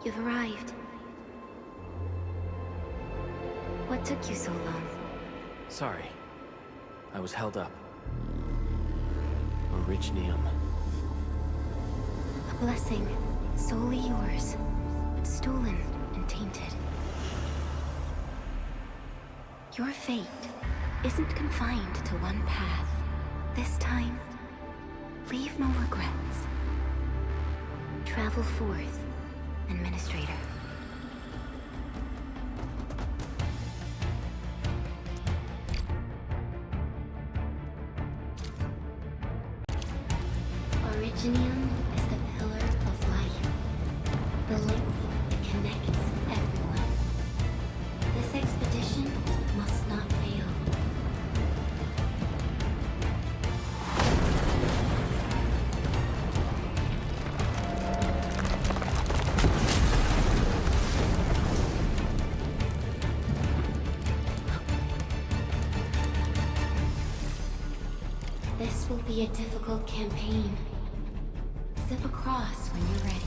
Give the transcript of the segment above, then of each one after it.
You've arrived. What took you so long? Sorry. I was held up. Originium. A blessing, solely yours, but stolen and tainted. Your fate isn't confined to one path. This time, leave no regrets. Travel forth, Administrator. Originium is the pillar of life, the link that connects everyone. This expedition must not fail. This will be a difficult campaign. Zip across when you're ready.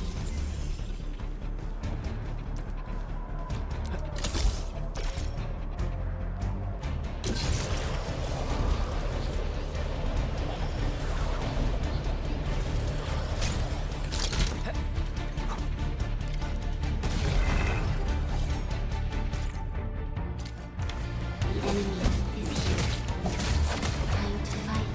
The enemy is here. Time to fight.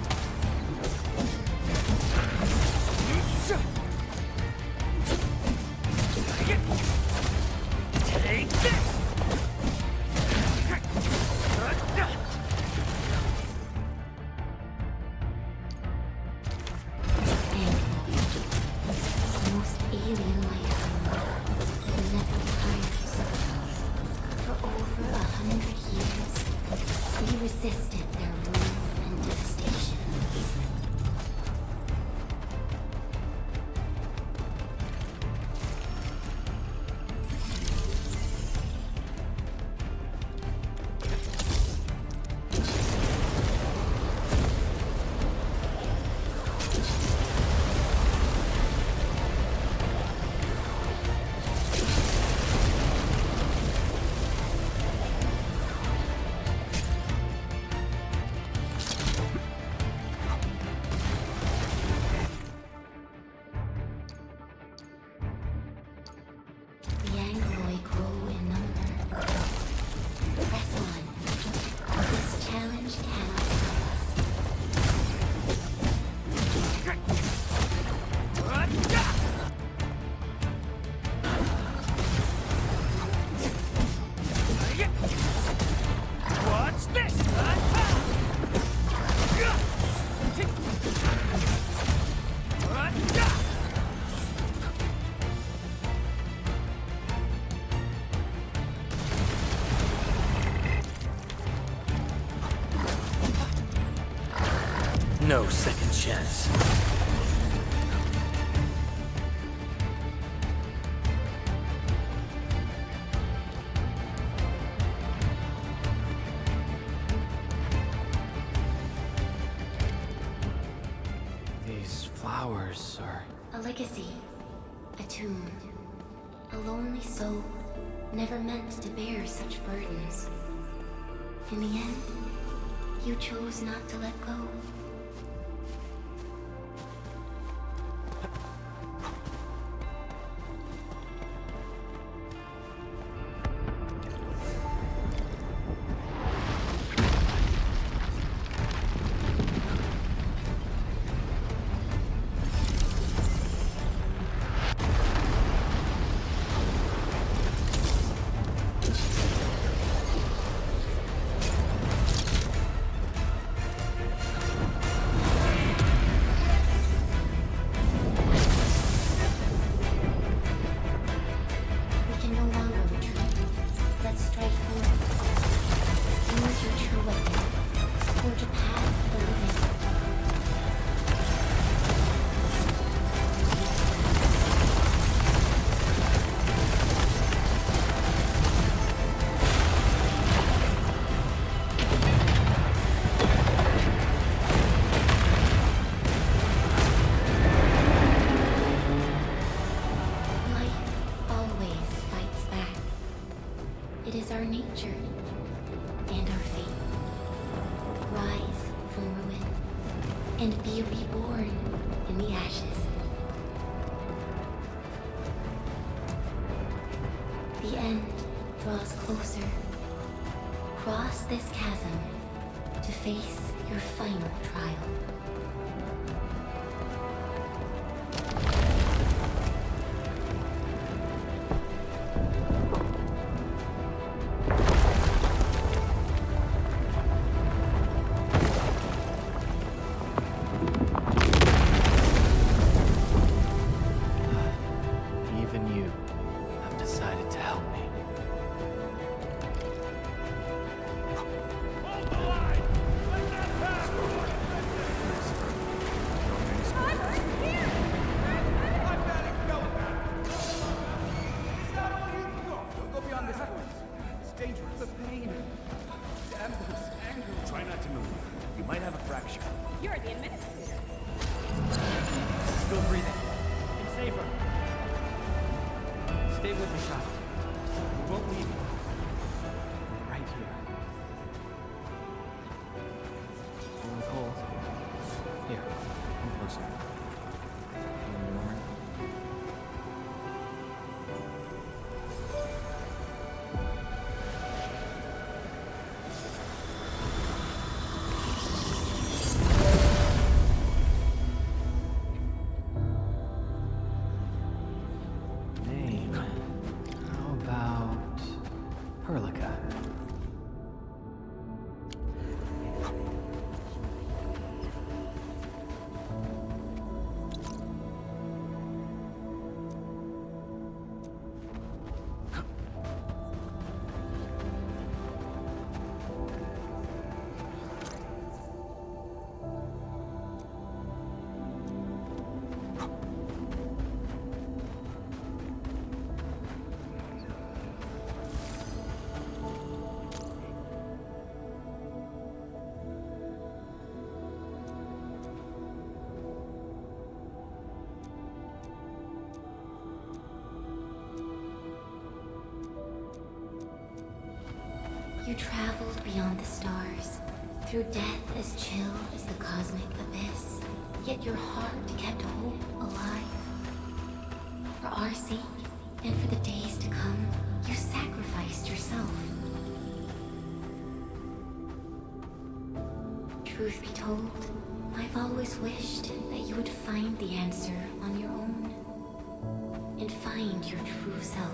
Take this! Most alien life that never tires. For over 100 years, we resisted their rule and devastation. The Angloid grow in number. Press on. This challenge cannot stop us. What's this? No second chance. These flowers are... A legacy. A tomb. A lonely soul, never meant to bear such burdens. In the end, you chose not to let go. It is our nature and our fate. Rise from ruin and be reborn in the ashes. The end draws closer. Cross this chasm to face your final trial. Even you have decided to help me. Hold the line! Let that pass! It's not all you. No, don't go beyond this point. It's dangerous. The pain. Damn those angles. Try not to move. You might have a fracture. You're the administrator. Still breathing. And safer. Stay with me, child. We won't leave you. We're right here. Feeling cold? Here, come closer. Feeling warmer? Name. How about Perlica? You traveled beyond the stars, through death as chill as the cosmic abyss. Yet your heart kept hope alive. For our sake, and for the days to come, you sacrificed yourself. Truth be told, I've always wished that you would find the answer on your own, and find your true self.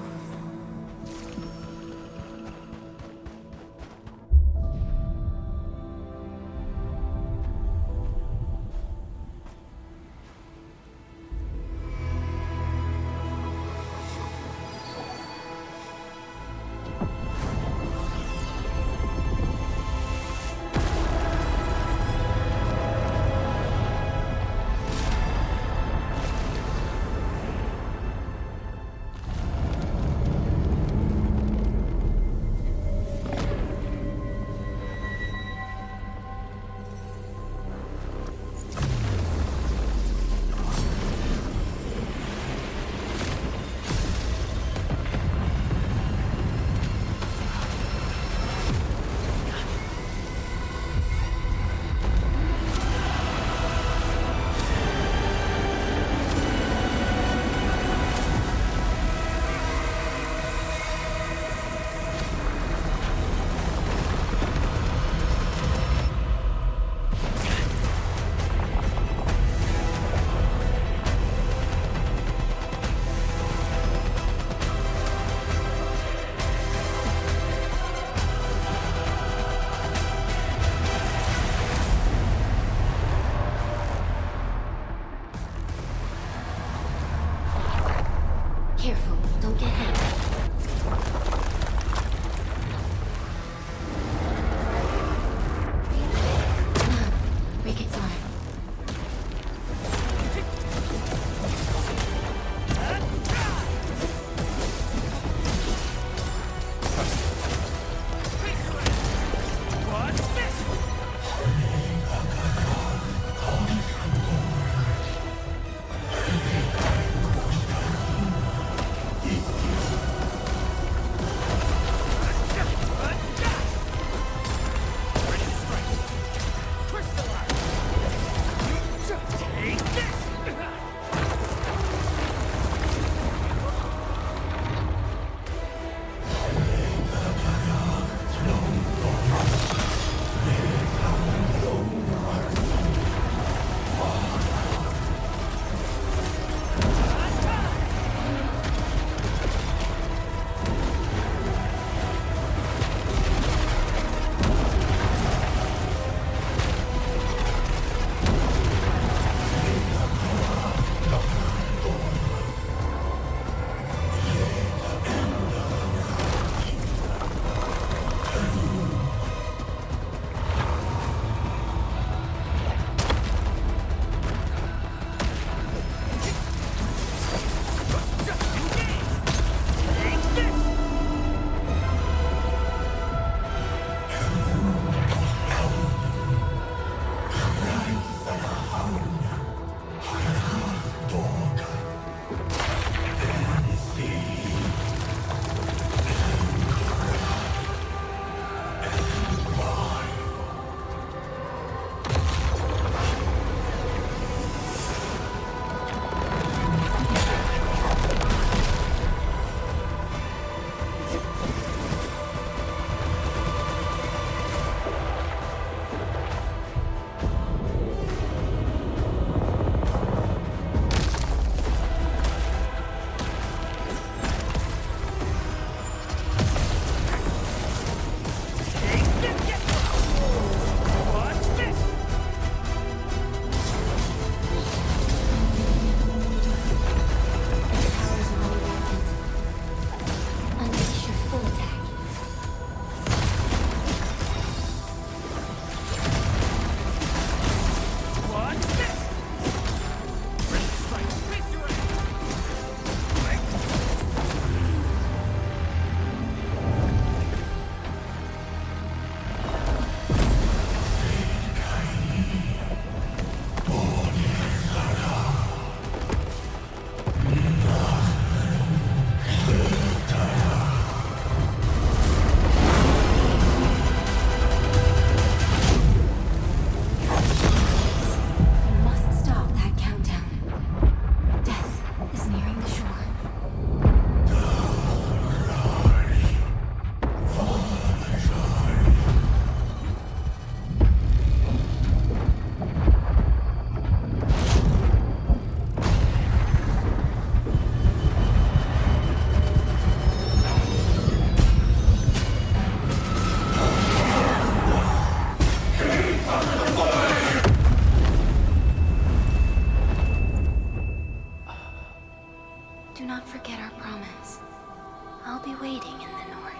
waiting in the north.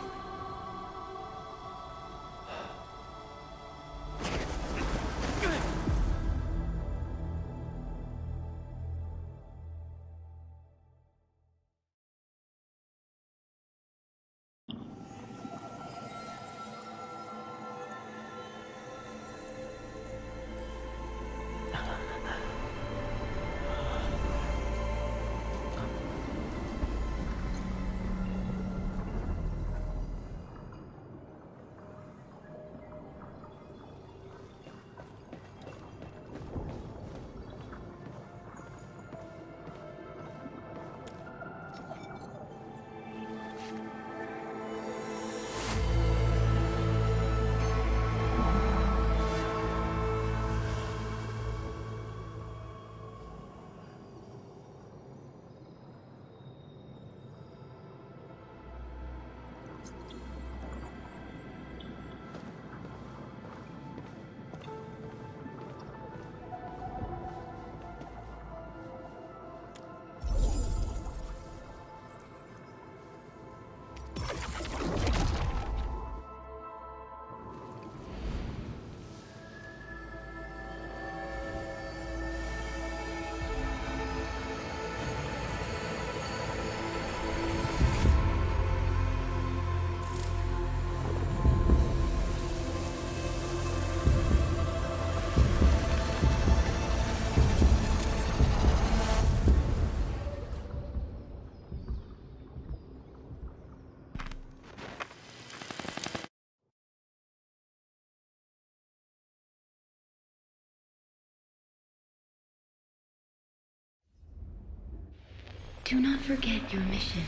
Do not forget your mission.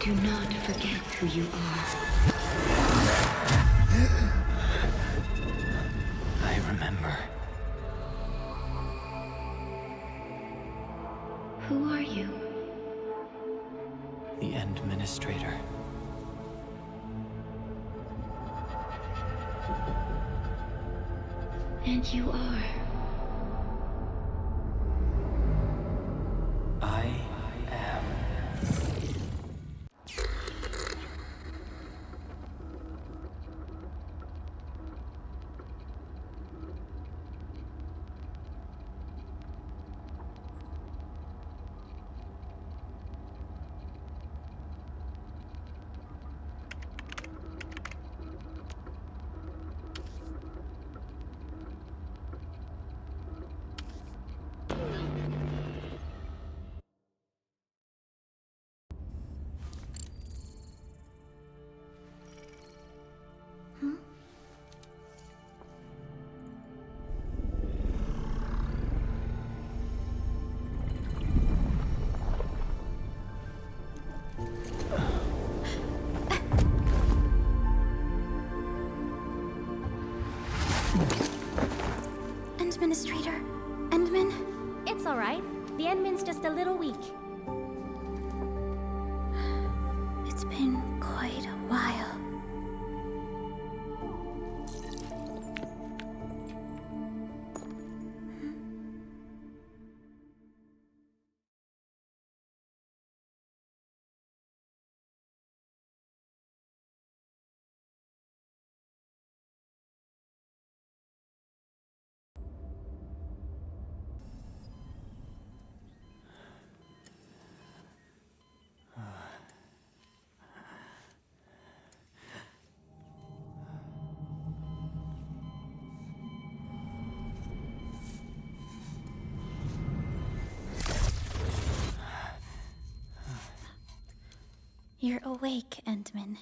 Do not forget who you are. I remember. Who are you? The Administrator. And you are. I am. Administrator? Endman? It's all right. The Endman's just a little weak. It's been quite a while. You're awake, Endman.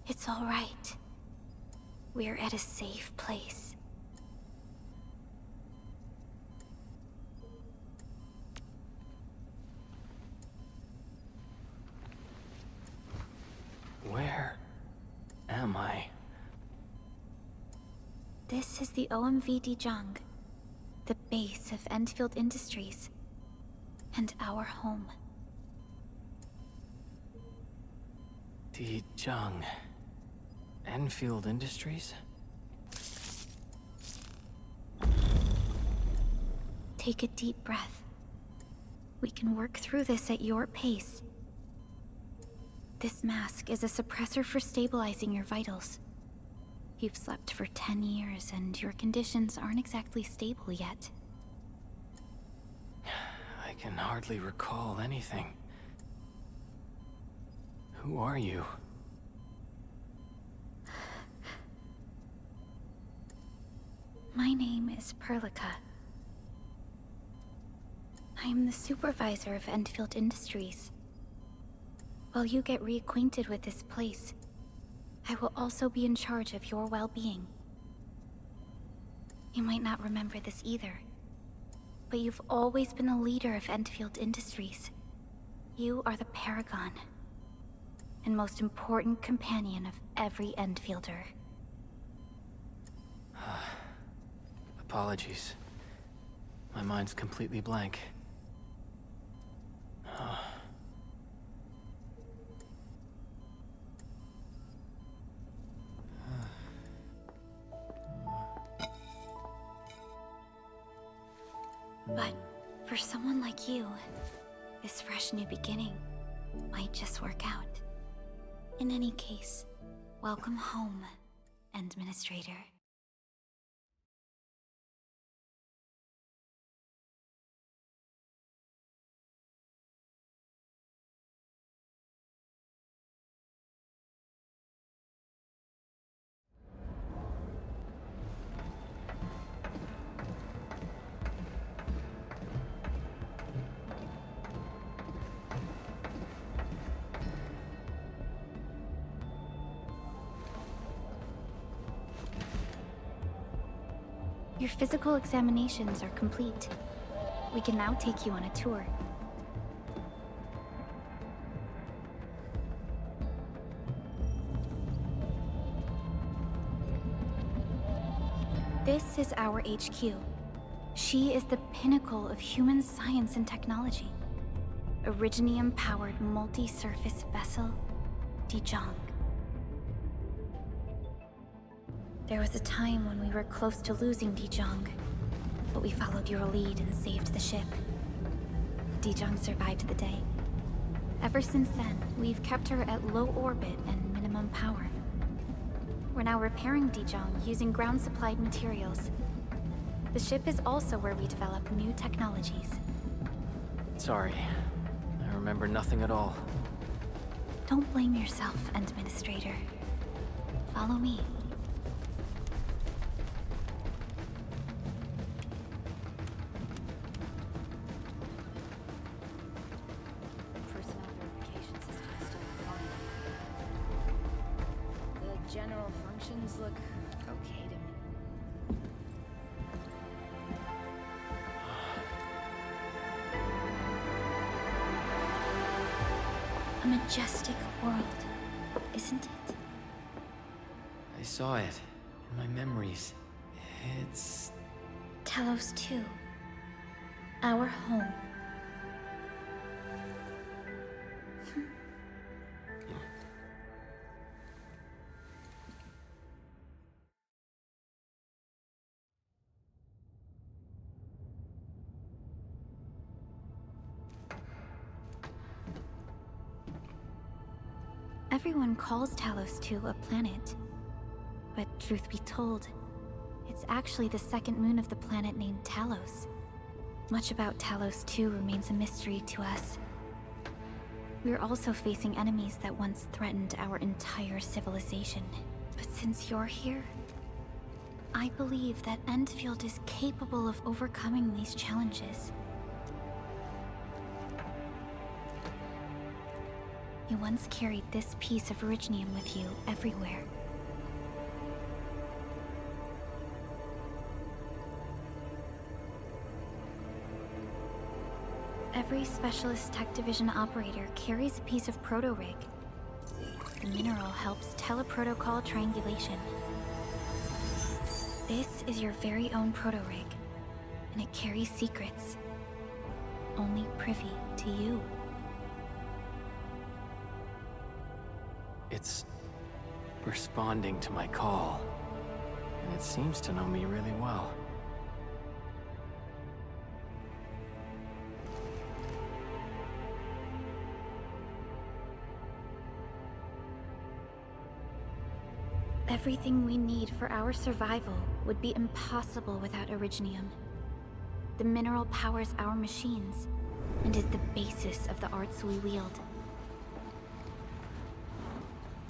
It's all right. We're at a safe place. Where am I? This is the OMV Jung, the base of Endfield Industries, and our home. Jung. Endfield Industries? Take a deep breath. We can work through this at your pace. This mask is a suppressor for stabilizing your vitals. You've slept for 10 years, and your conditions aren't exactly stable yet. I can hardly recall anything. Who are you? My name is Perlica. I am the supervisor of Endfield Industries. While you get reacquainted with this place, I will also be in charge of your well-being. You might not remember this either, but you've always been the leader of Endfield Industries. You are the paragon, and most important companion of every Endfielder. Apologies. My mind's completely blank. But for someone like you, this fresh new beginning might just work out. In any case, welcome home, Administrator. Your physical examinations are complete. We can now take you on a tour. This is our HQ. She is the pinnacle of human science and technology. Originium-powered multi-surface vessel, Dijong. There was a time when we were close to losing Dijong, but we followed your lead and saved the ship. Dijong survived the day. Ever since then, we've kept her at low orbit and minimum power. We're now repairing Dijong using ground-supplied materials. The ship is also where we develop new technologies. Sorry. I remember nothing at all. Don't blame yourself, Administrator. Follow me. Personnel verification system still fine. The general functions look okay to me. A majestic world, isn't it? I saw it in my memories. It's... Talos 2. Our home. Everyone calls Talos 2 a planet. But truth be told, it's actually the second moon of the planet named Talos. Much about Talos 2 remains a mystery to us. We're also facing enemies that once threatened our entire civilization. But since you're here, I believe that Endfield is capable of overcoming these challenges. You once carried this piece of Originium with you everywhere. Every Specialist Tech Division operator carries a piece of proto-rig. The mineral helps teleprotocol triangulation. This is your very own proto-rig, and it carries secrets. Only privy to you. It's responding to my call, and it seems to know me really well. Everything we need for our survival would be impossible without Originium. The mineral powers our machines, and is the basis of the arts we wield.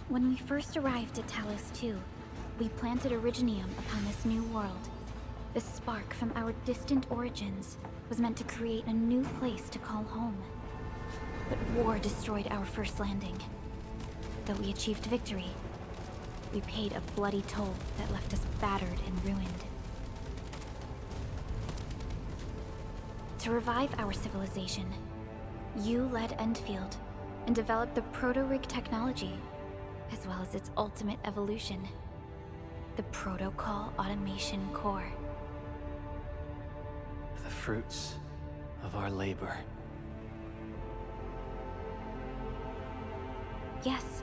When we first arrived at Talos 2, we planted Originium upon this new world. The spark from our distant origins was meant to create a new place to call home. But war destroyed our first landing. Though we achieved victory, we paid a bloody toll that left us battered and ruined. To revive our civilization, you led Endfield and developed the proto-rig technology, as well as its ultimate evolution, the Protocol Automation Core. The fruits of our labor. Yes.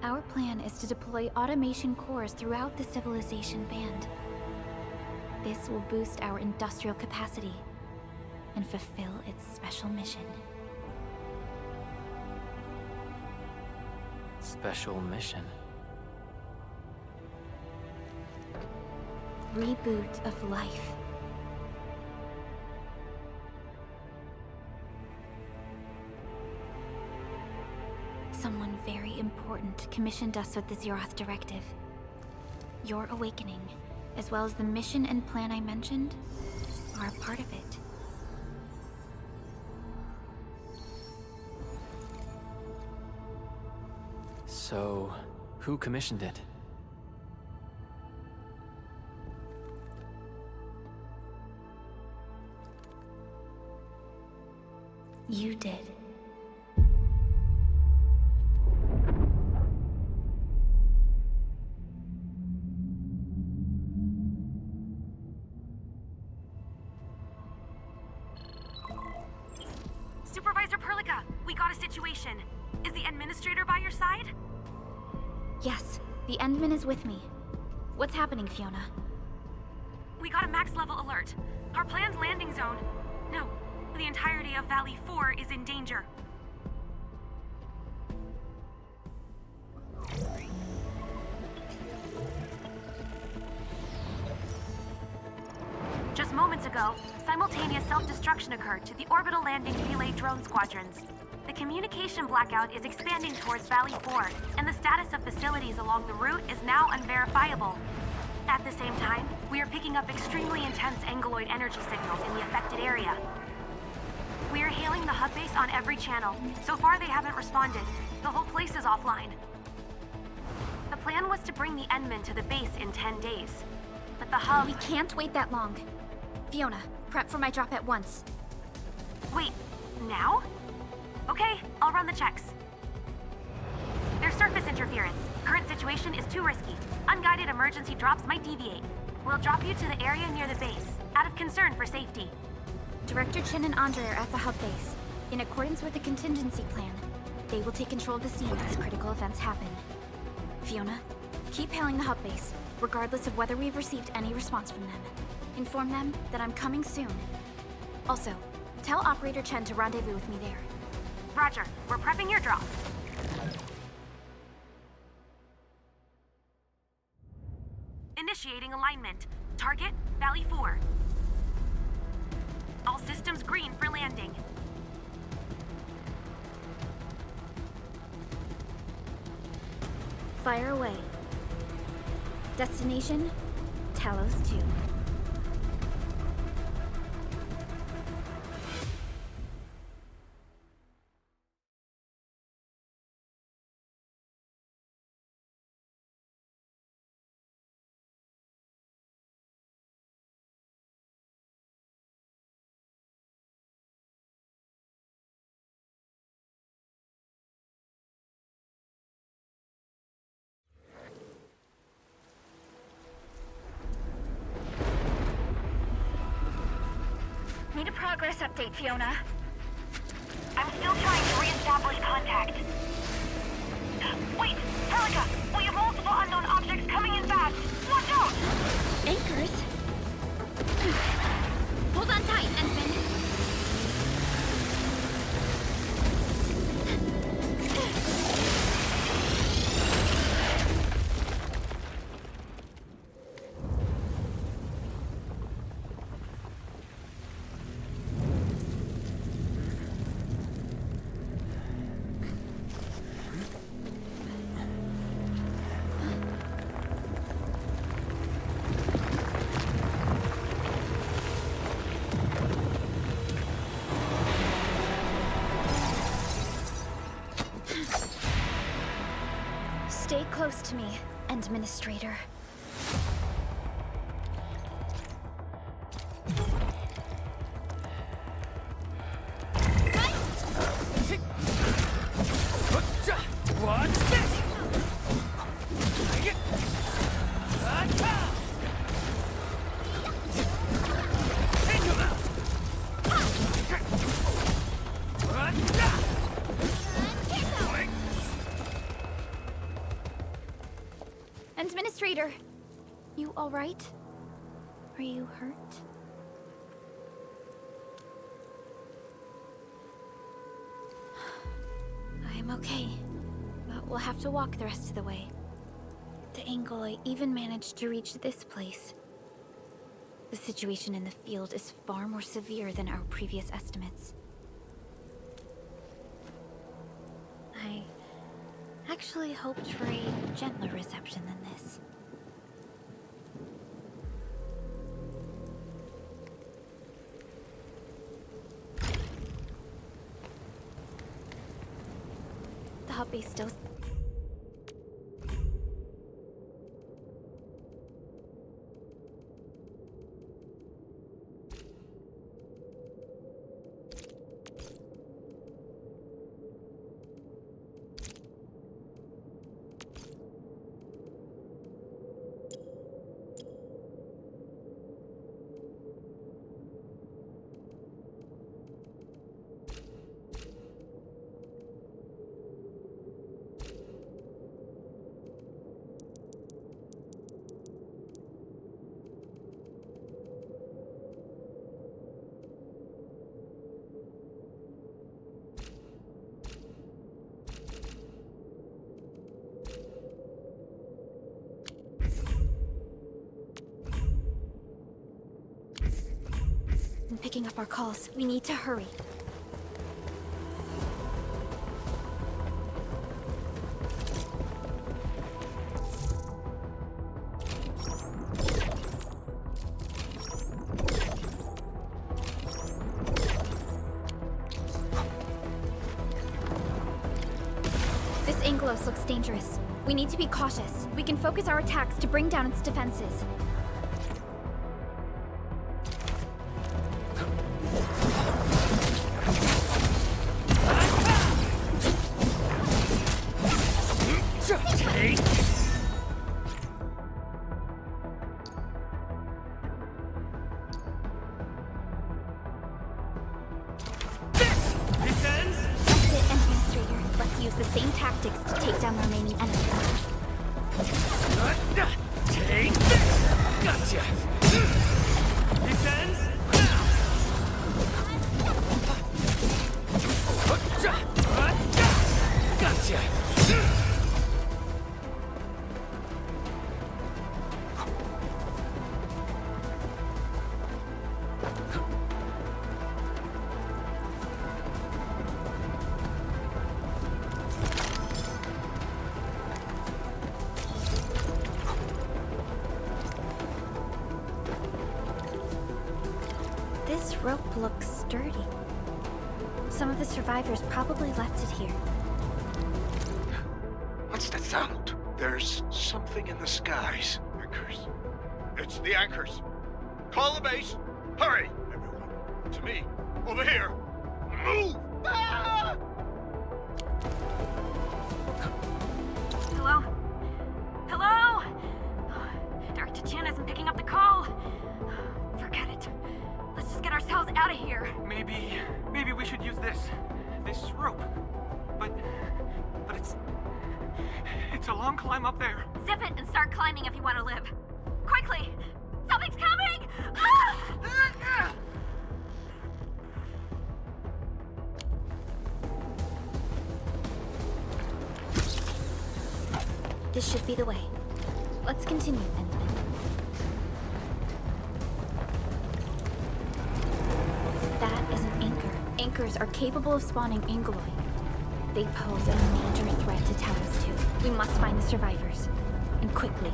Our plan is to deploy automation cores throughout the civilization band. This will boost our industrial capacity and fulfill its special mission. Special mission. Reboot of life. Someone very important commissioned us with the Zeroth Directive. Your awakening, as well as the mission and plan I mentioned, are a part of it. So, who commissioned it? You did. Supervisor Perlica, we got a situation. Is the administrator by your side? Yes, the Endman is with me. What's happening, Fiona? We got a max level alert. Our planned landing zone. No, the entirety of Valley 4 is in danger. Just moments ago, simultaneous self-destruction occurred to the orbital landing relay drone squadrons. The communication blackout is expanding towards Valley 4, and the status of facilities along the route is now unverifiable. At the same time, we are picking up extremely intense angeloid energy signals in the affected area. We are hailing the hub base on every channel. So far, they haven't responded. The whole place is offline. The plan was to bring the Endman to the base in 10 days. But the hub... We can't wait that long. Fiona, prep for my drop at once. Wait, now? Okay, I'll run the checks. There's surface interference. Current situation is too risky. Unguided emergency drops might deviate. We'll drop you to the area near the base, out of concern for safety. Director Chen and Andre are at the hub base. In accordance with the contingency plan, they will take control of the scene as critical events happen. Fiona, keep hailing the hub base, regardless of whether we've received any response from them. Inform them that I'm coming soon. Also, tell Operator Chen to rendezvous with me there. Roger, we're prepping your drop. Initiating alignment. Target, Valley 4. All systems green for landing. Fire away. Destination, Talos 2. Need a progress update, Fiona. I'm still trying to re-establish contact. Wait, Perlica! We have multiple unknown objects coming in fast! Watch out! Anchors? Hold on tight, Endman. close to me, Administrator. What's this? Take him out! Administrator, you all right? Are you hurt? I'm okay, but we'll have to walk the rest of the way. The angle I even managed to reach this place. The situation in the field is far more severe than our previous estimates. I actually hoped for a gentler reception than this. The hub base still... I'm picking up our calls. We need to hurry. This Anglos looks dangerous. We need to be cautious. We can focus our attacks to bring down its defenses. Use the same tactics to take down the remaining enemies. Take this! Gotcha! This ends now! Gotcha! This rope looks sturdy. Some of the survivors probably left it here. What's that sound? There's something in the skies. Anchors. It's the anchors. Call the base. Hurry, everyone. To me. Over here. Move! Ah! Hello? Hello? Dr. Chan isn't picking up the call. Forget it. Let's just get ourselves out of here. Maybe we should use this rope. But it's a long climb up there. Zip it and start climbing if you want to live. Quickly! Something's coming! Ah! This should be the way. Let's continue, Endman. That is an anchor. Anchors are capable of spawning Angoloi. They pose a major threat to Talos 2. We must find the survivors. And quickly.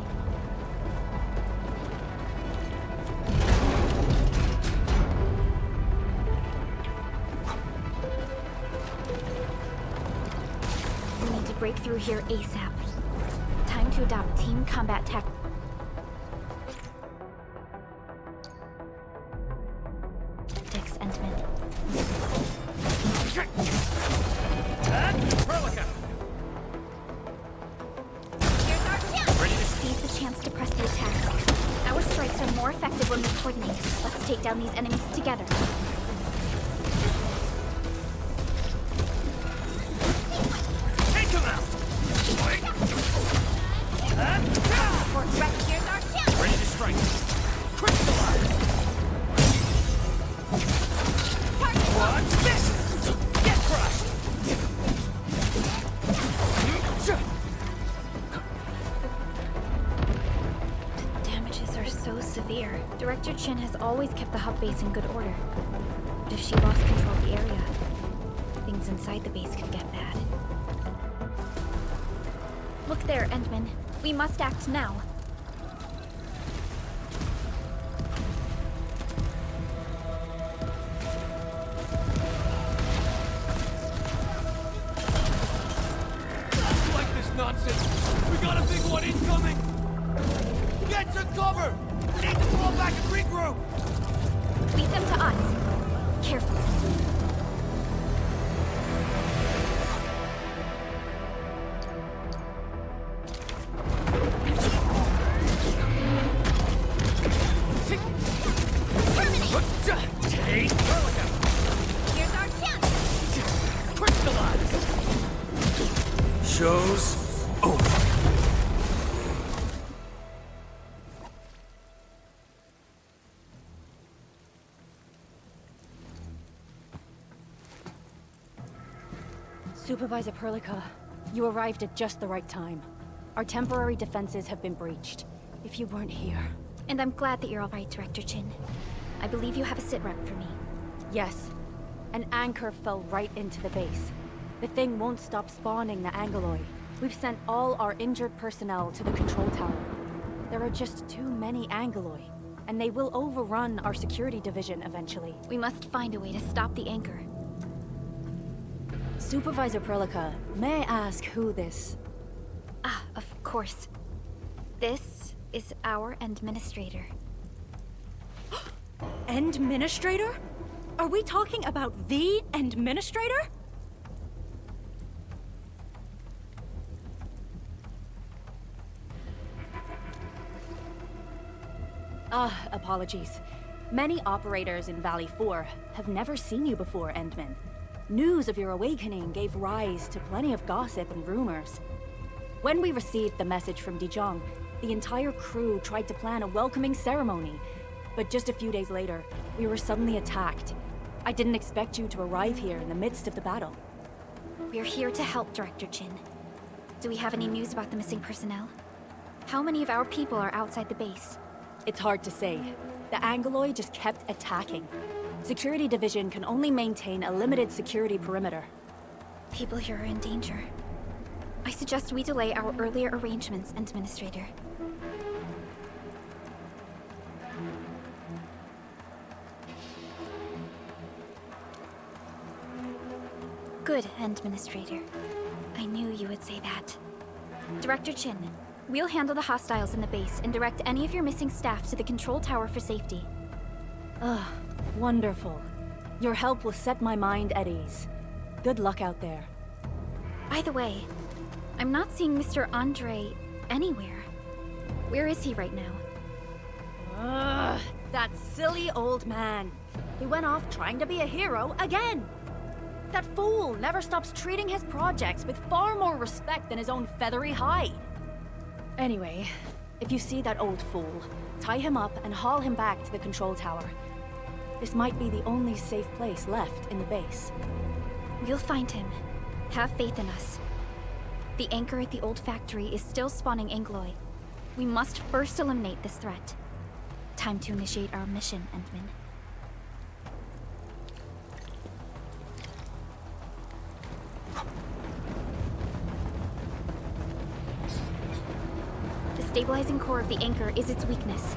We need to break through here ASAP. Time to adopt team combat tactics. Endman. Seize the chance to press the attack. Our strikes are more effective when we coordinate. Let's take down these enemies together. Take him out! Here's our chance! Ready to strike. Crystallize! Watch this! Get crushed! The damages are so severe. Director Chin has always kept the hub base in good order. But if she lost control of the area, things inside the base could get bad. Look there, Endman. We must act now. Like this nonsense! We got a big one incoming! Get to cover! We need to fall back and regroup! Lead them to us. Careful. Take! Here's our chance. Crystallize! Show's over. Supervisor Perlica, you arrived at just the right time. Our temporary defenses have been breached. If you weren't here... And I'm glad that you're all right, Director Chin. I believe you have a sit-rep for me. Yes. An anchor fell right into the base. The thing won't stop spawning the Angoloi. We've sent all our injured personnel to the control tower. There are just too many Angoloi, and they will overrun our security division eventually. We must find a way to stop the anchor. Supervisor Perlica, may I ask who this... Ah, of course. This is our administrator. Endministrator? Are we talking about the Endministrator? Apologies. Many operators in Valley 4 have never seen you before, Endman. News of your awakening gave rise to plenty of gossip and rumors. When we received the message from Dijon, the entire crew tried to plan a welcoming ceremony. But just a few days later, we were suddenly attacked. I didn't expect you to arrive here in the midst of the battle. We're here to help, Director Chin. Do we have any news about the missing personnel? How many of our people are outside the base? It's hard to say. The Angoloi just kept attacking. Security Division can only maintain a limited security perimeter. People here are in danger. I suggest we delay our earlier arrangements, Administrator. Good, Administrator. I knew you would say that. Director Chin, we'll handle the hostiles in the base and direct any of your missing staff to the control tower for safety. Wonderful. Your help will set my mind at ease. Good luck out there. By the way, I'm not seeing Mr. Andre anywhere. Where is he right now? That silly old man. He went off trying to be a hero again. That fool never stops treating his projects with far more respect than his own feathery hide. Anyway, if you see that old fool, tie him up and haul him back to the control tower. This might be the only safe place left in the base. We'll find him. Have faith in us. The anchor at the old factory is still spawning Angoloi. We must first eliminate this threat. Time to initiate our mission, Endman. The stabilizing core of the anchor is its weakness.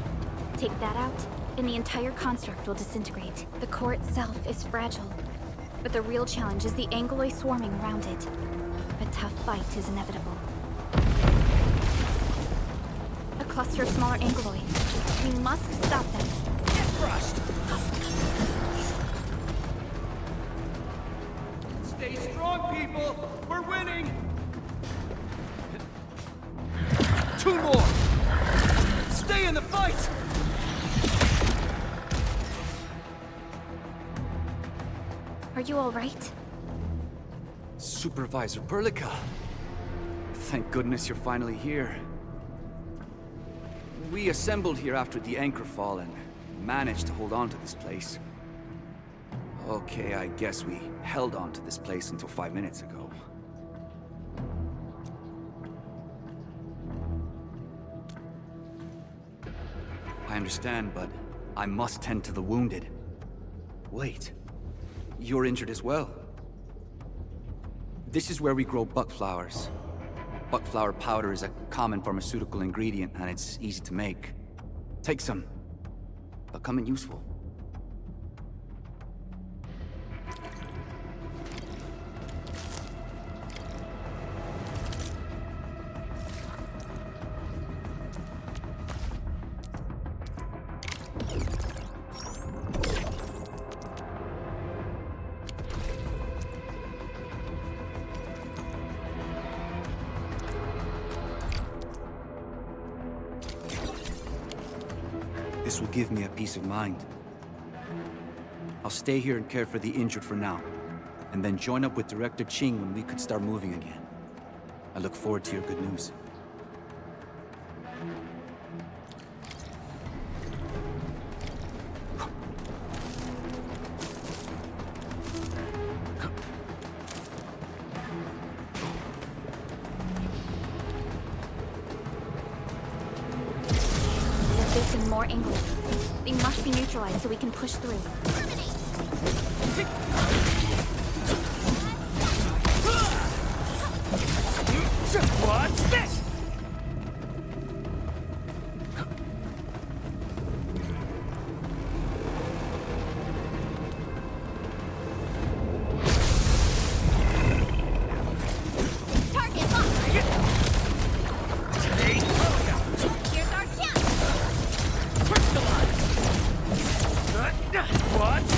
Take that out, and the entire construct will disintegrate. The core itself is fragile, but the real challenge is the Angoloi swarming around it. A tough fight is inevitable. cluster of smaller ankyloids. We must stop them. Get crushed! Stay strong, people! We're winning! 2 more! Stay in the fight! Are you all right? Supervisor Perlica. Thank goodness you're finally here. We assembled here after the anchor fall and managed to hold on to this place. Okay, I guess we held on to this place until 5 minutes ago. I understand, but I must tend to the wounded. Wait, you're injured as well. This is where we grow buckflowers. Buckflower powder is a common pharmaceutical ingredient, and it's easy to make. Take some. They'll come in useful. This will give me a peace of mind. I'll stay here and care for the injured for now, and then join up with Director Ching when we could start moving again. I look forward to your good news. This and more angles. They must be neutralized so we can push through. What's this? Target locked! Here's our chance! What's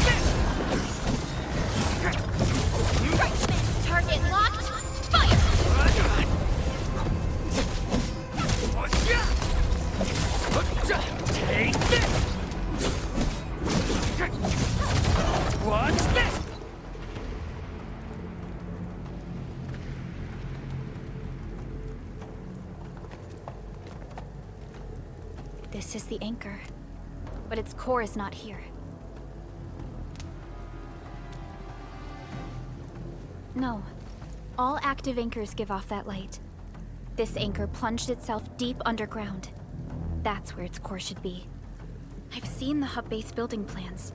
this? Target locked! Fire! Take this! What's this? This is the anchor, but its core is not here. No. All active anchors give off that light. This anchor plunged itself deep underground. That's where its core should be. I've seen the hub base building plans.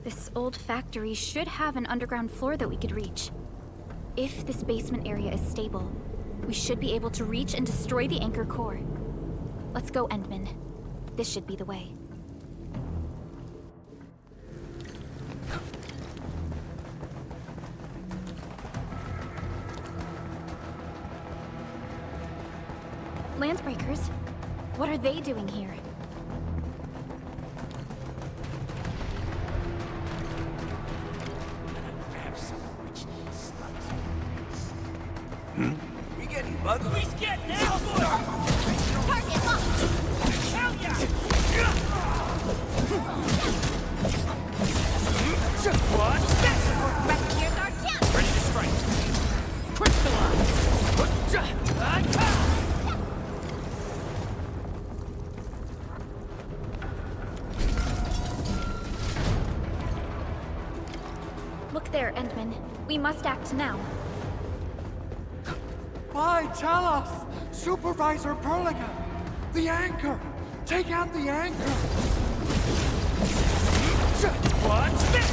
This old factory should have an underground floor that we could reach. If this basement area is stable, we should be able to reach and destroy the anchor core. Let's go, Endman. This should be the way. Landbreakers? What are they doing here? We getting bugged? He's getting out! Target locked! Hell yeah! What's this? Here's our chance! Ready to strike. Crystallize! Look there, Endman. We must act now. Why, tell us! Supervisor Perlica! The anchor! Take out the anchor! What's this?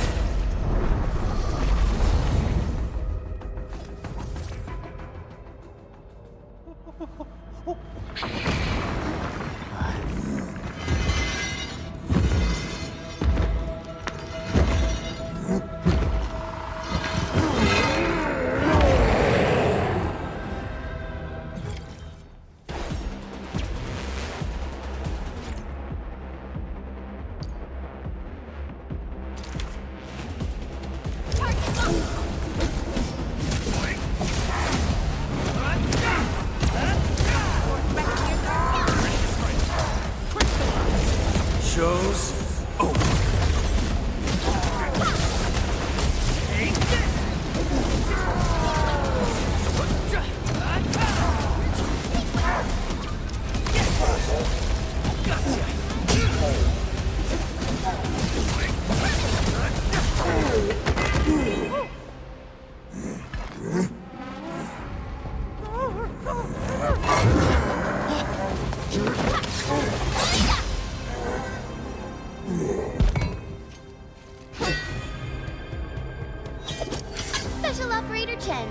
Special Operator Chen.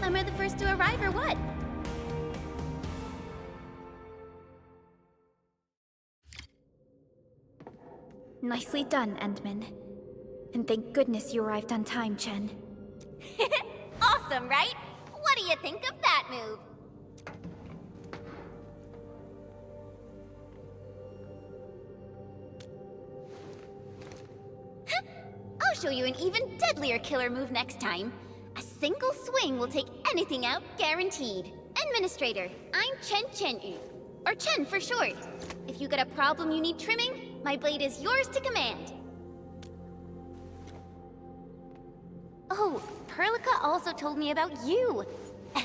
Am I the first to arrive or what? Nicely done, Endman. And thank goodness you arrived on time, Chen. Awesome, right? What do you think of that move? I'll show you an even deadlier killer move next time. A single swing will take anything out, guaranteed. Administrator, I'm Chen, or Chen for short. If you got a problem you need trimming, my blade is yours to command. Oh, Perlica also told me about you.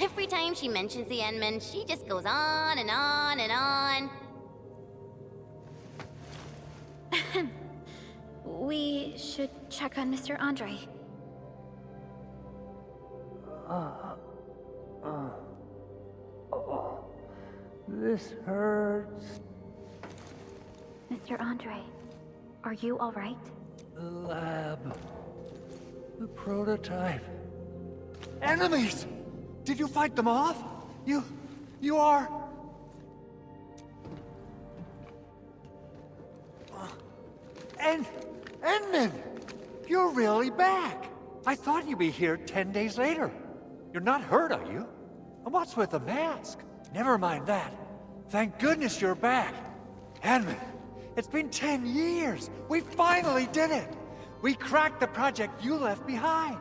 Every time she mentions the Endman, she just goes on and on and on. We should check on Mr. Andre. This hurts. Mr. Andre, are you all right? The lab. The prototype. Enemies! Did you fight them off? You are... Endman! You're really back! I thought you'd be here 10 days later. You're not hurt, are you? And what's with the mask? Never mind that. Thank goodness you're back. Endman, it's been 10 years. We finally did it. We cracked the project you left behind.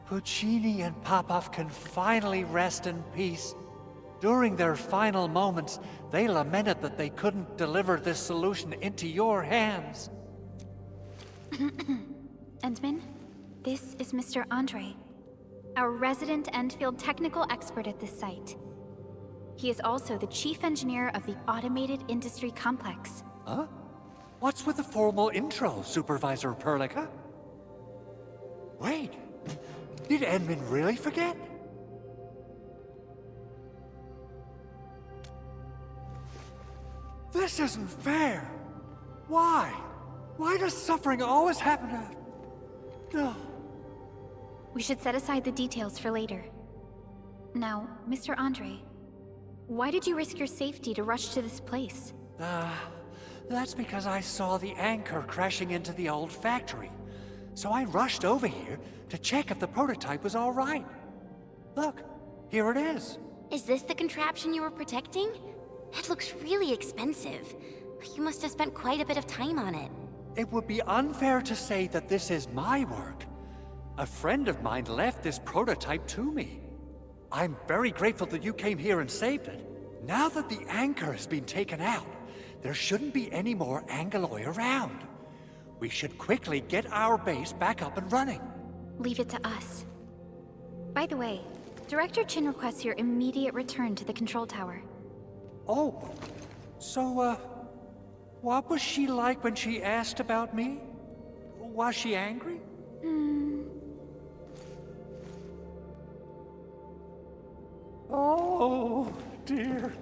Puccini and Popov can finally rest in peace. During their final moments, they lamented that they couldn't deliver this solution into your hands. Endman, this is Mr. Andre, our resident Endfield technical expert at this site. He is also the chief engineer of the Automated Industry Complex. Huh? What's with the formal intro, Supervisor Perlica? Wait, did Endman really forget? This isn't fair. Why? Why does suffering always happen to... No. We should set aside the details for later. Now, Mr. Andre, why did you risk your safety to rush to this place? That's because I saw the anchor crashing into the old factory. So I rushed over here to check if the prototype was all right. Look, here it is. Is this the contraption you were protecting? It looks really expensive. You must have spent quite a bit of time on it. It would be unfair to say that this is my work. A friend of mine left this prototype to me. I'm very grateful that you came here and saved it. Now that the anchor has been taken out, there shouldn't be any more Angaloi around. We should quickly get our base back up and running. Leave it to us. By the way, Director Chin requests your immediate return to the control tower. Oh, so, what was she like when she asked about me? Was she angry? Oh, dear.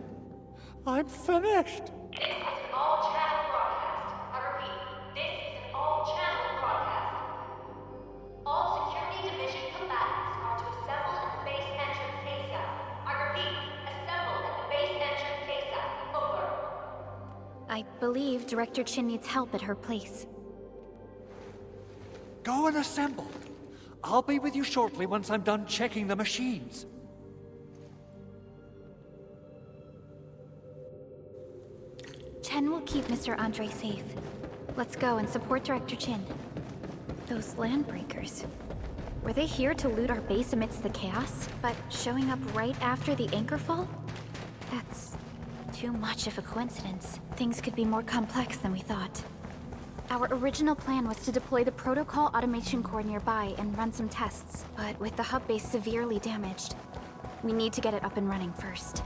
I'm finished. This is an all-channel broadcast. I repeat, this is an all-channel broadcast. All security division combatants are to assemble at the base entrance ASAP. I repeat, assemble at the base entrance ASAP. Over. I believe Director Chin needs help at her place. Go and assemble. I'll be with you shortly once I'm done checking the machines. Chen will keep Mr. Andre safe. Let's go and support Director Chin. Those landbreakers. Were they here to loot our base amidst the chaos, but showing up right after the anchor fall? That's too much of a coincidence. Things could be more complex than we thought. Our original plan was to deploy the protocol automation core nearby and run some tests, but with the hub base severely damaged, we need to get it up and running first.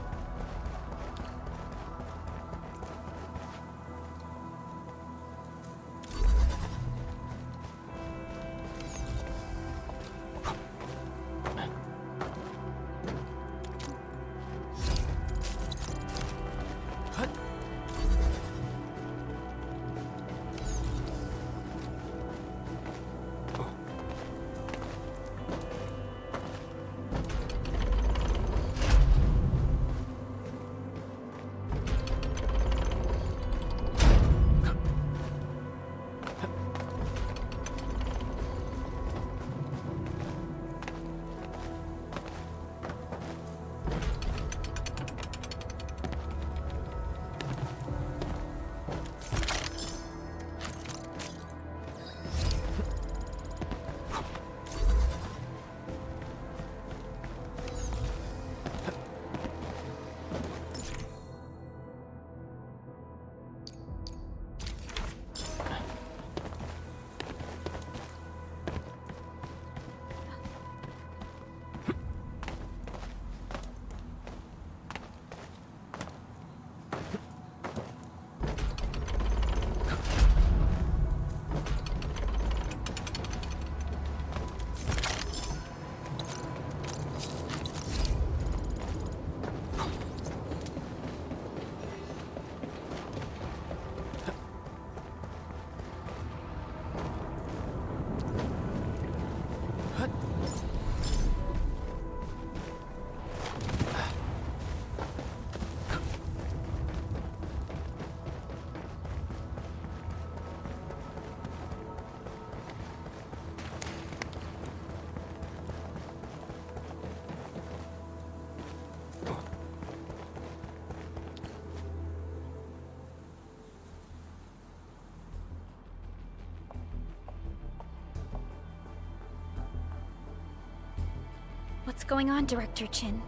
What's going on, Director Chin?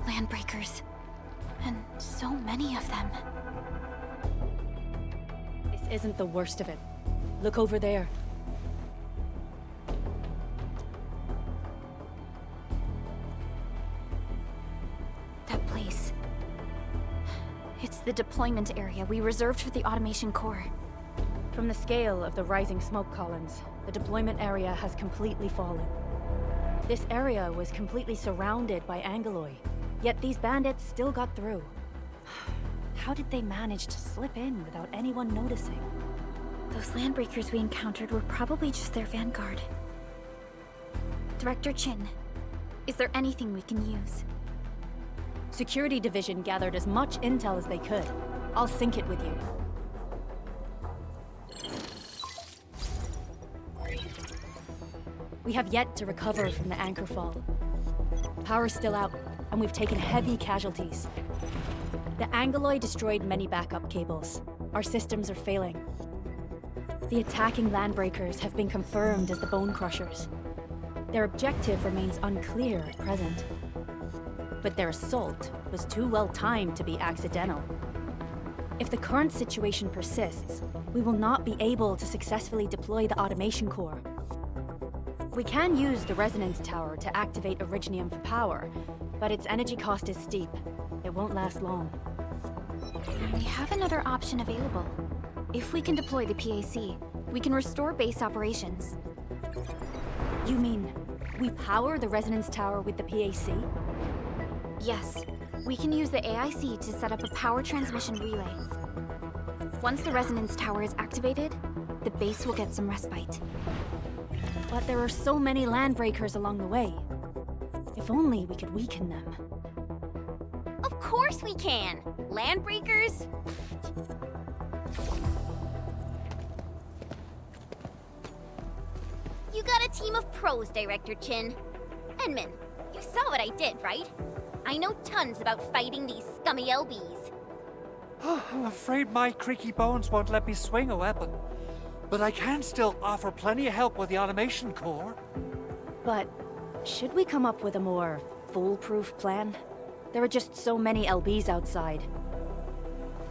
Landbreakers. And so many of them. This isn't the worst of it. Look over there. That place. It's the deployment area we reserved for the automation core. From the scale of the rising smoke columns, the deployment area has completely fallen. This area was completely surrounded by Angoloi, yet these bandits still got through. How did they manage to slip in without anyone noticing? Those landbreakers we encountered were probably just their vanguard. Director Chin, is there anything we can use? Security Division gathered as much intel as they could. I'll sync it with you. We have yet to recover from the anchor fall. Power's still out, and we've taken heavy casualties. The Angoloi destroyed many backup cables. Our systems are failing. The attacking landbreakers have been confirmed as the Bone Crushers. Their objective remains unclear at present. But their assault was too well timed to be accidental. If the current situation persists, we will not be able to successfully deploy the automation core. We can use the resonance tower to activate Originium for power, but its energy cost is steep. It won't last long. We have another option available. If we can deploy the PAC, we can restore base operations. You mean, we power the resonance tower with the PAC? Yes, we can use the AIC to set up a power transmission relay. Once the resonance tower is activated, the base will get some respite. But there are so many landbreakers along the way. If only we could weaken them. Of course we can! Landbreakers? You got a team of pros, Director Chin. Edmund, you saw what I did, right? I know tons about fighting these scummy LBs. I'm afraid my creaky bones won't let me swing a weapon. But I can still offer plenty of help with the automation core. But should we come up with a more foolproof plan? There are just so many LBs outside.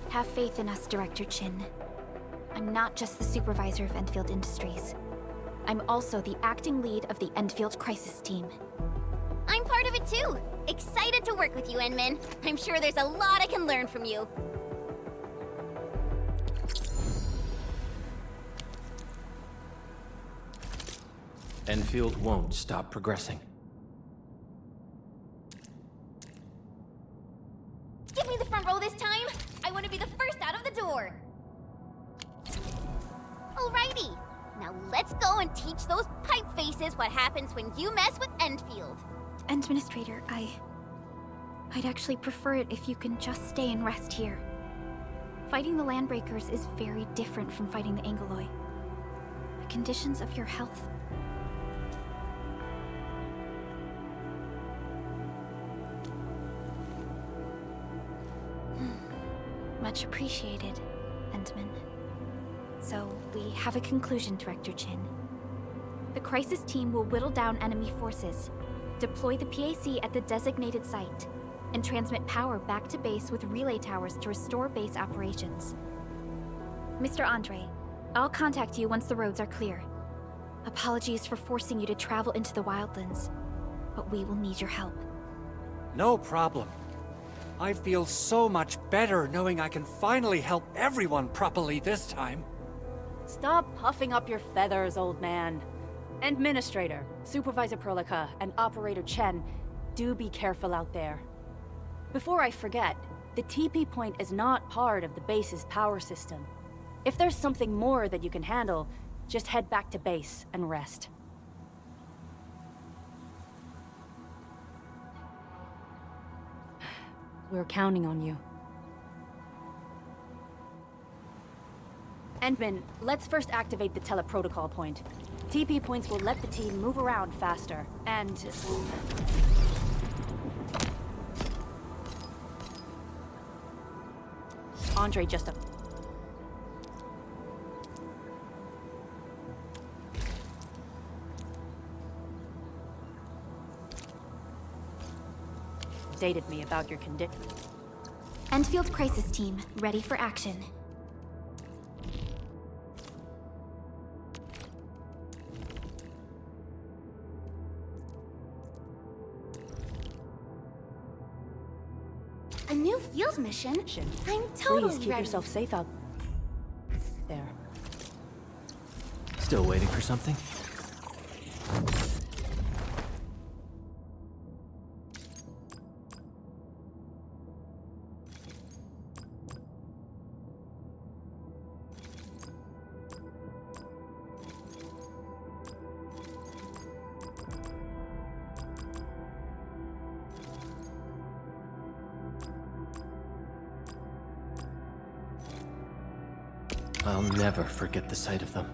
Have faith in us, Director Chin. I'm not just the supervisor of Endfield Industries. I'm also the acting lead of the Endfield Crisis Team. I'm part of it too! Excited to work with you, Enmin. I'm sure there's a lot I can learn from you. Endfield won't stop progressing. Give me the front row this time! I want to be the first out of the door! Alrighty, now let's go and teach those pipe faces what happens when you mess with Endfield. Administrator, I'd actually prefer it if you can just stay and rest here. Fighting the Landbreakers is very different from fighting the Angoloi. The conditions of your health... Much appreciated, Endman. So, we have a conclusion, Director Chin. The Crisis Team will whittle down enemy forces, deploy the PAC at the designated site, and transmit power back to base with relay towers to restore base operations. Mr. Andre, I'll contact you once the roads are clear. Apologies for forcing you to travel into the wildlands, but we will need your help. No problem. I feel so much better knowing I can finally help everyone properly this time. Stop puffing up your feathers, old man. Administrator, Supervisor Perlica, and Operator Chen, do be careful out there. Before I forget, the TP point is not part of the base's power system. If there's something more that you can handle, just head back to base and rest. We're counting on you. Endman, let's first activate the teleprotocol point. TP points will let the team move around faster, and... Andre just... updated me about your condition. Endfield Crisis Team, ready for action. A new field mission? I'm totally Please keep ready. yourself safe out there. Still waiting for something? I'll never forget the sight of them.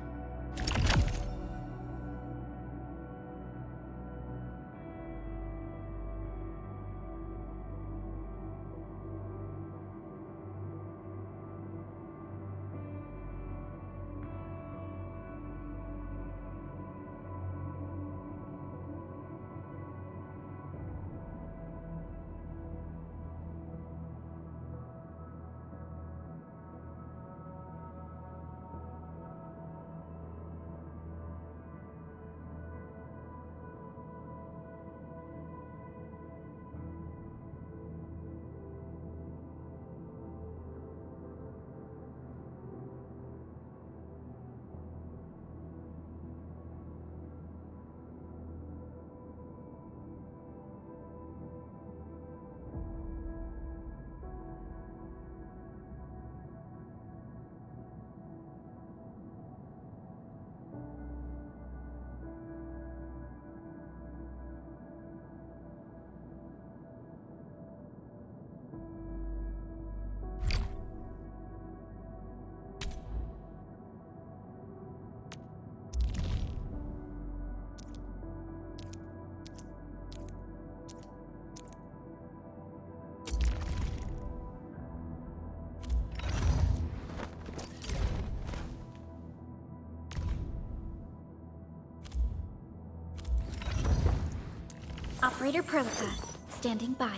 Operator Perlica, standing by.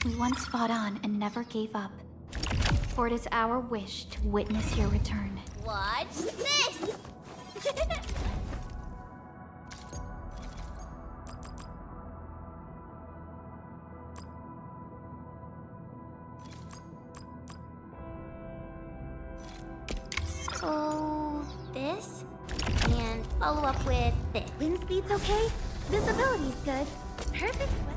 We once fought on and never gave up. For it is our wish to witness your return. Watch this! So, this? And follow up with this. Wind speed's okay? Visibility's good. Perfect weather.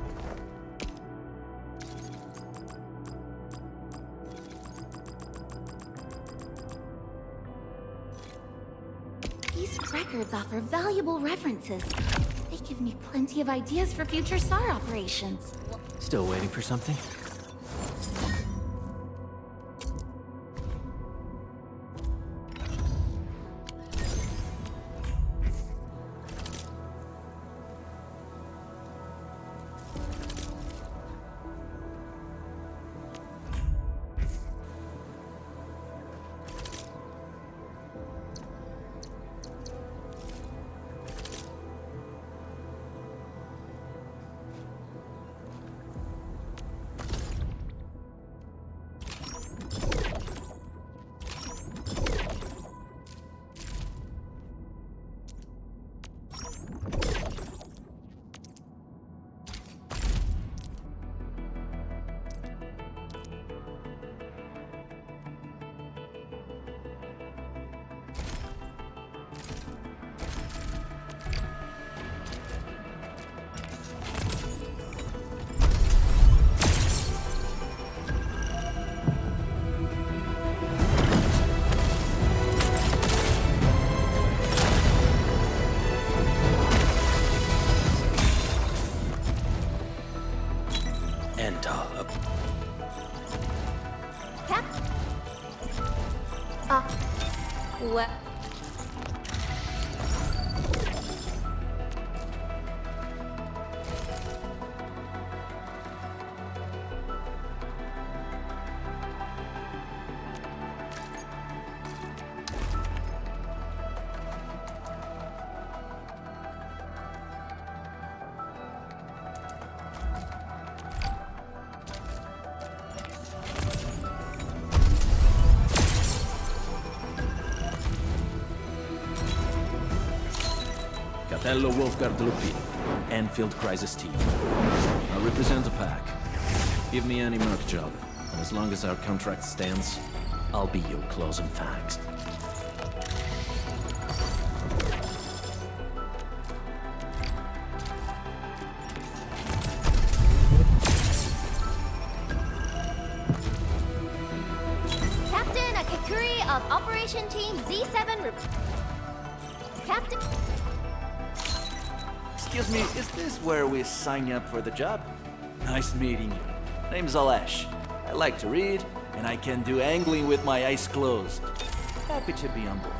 These records offer valuable references. They give me plenty of ideas for future SAR operations. Still waiting for something? What? Fratello Wolfgard Lupin, Endfield Crisis Team. I represent the pack. Give me any merc job, and as long as our contract stands, I'll be your closing facts. Captain Akakuri of Operation Team Z7 Captain... Excuse me, is this where we sign up for the job? Nice meeting you. Name's Alesh. I like to read, and I can do angling with my eyes closed. Happy to be on board.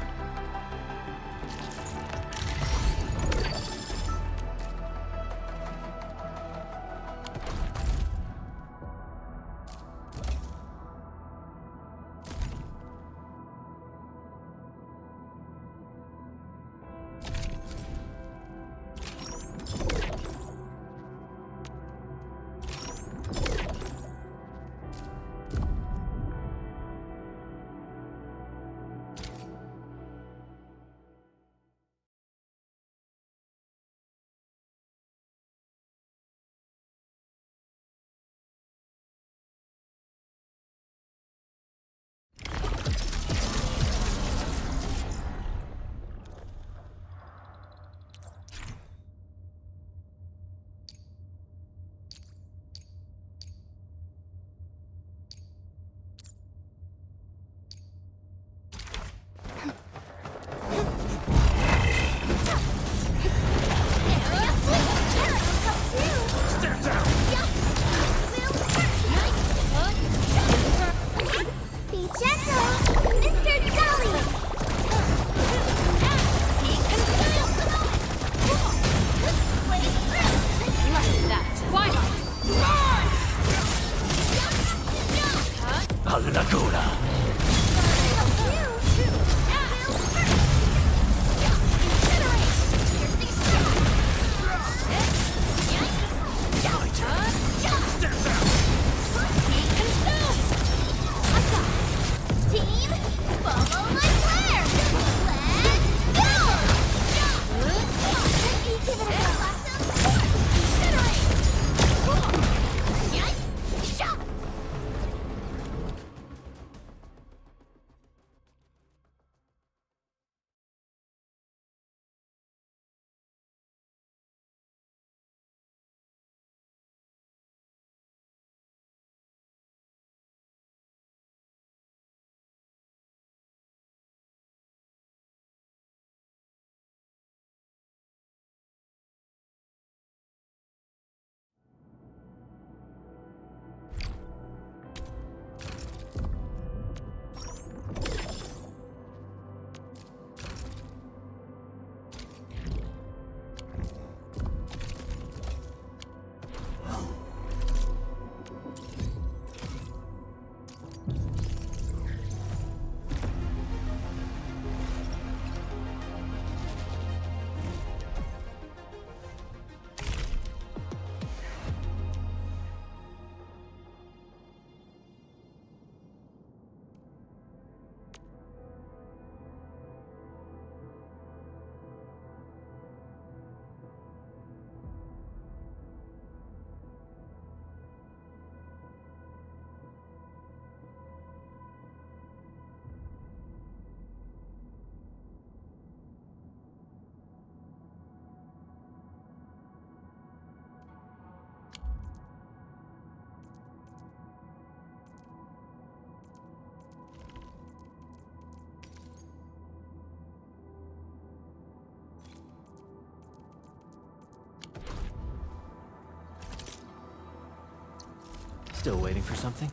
Still waiting for something?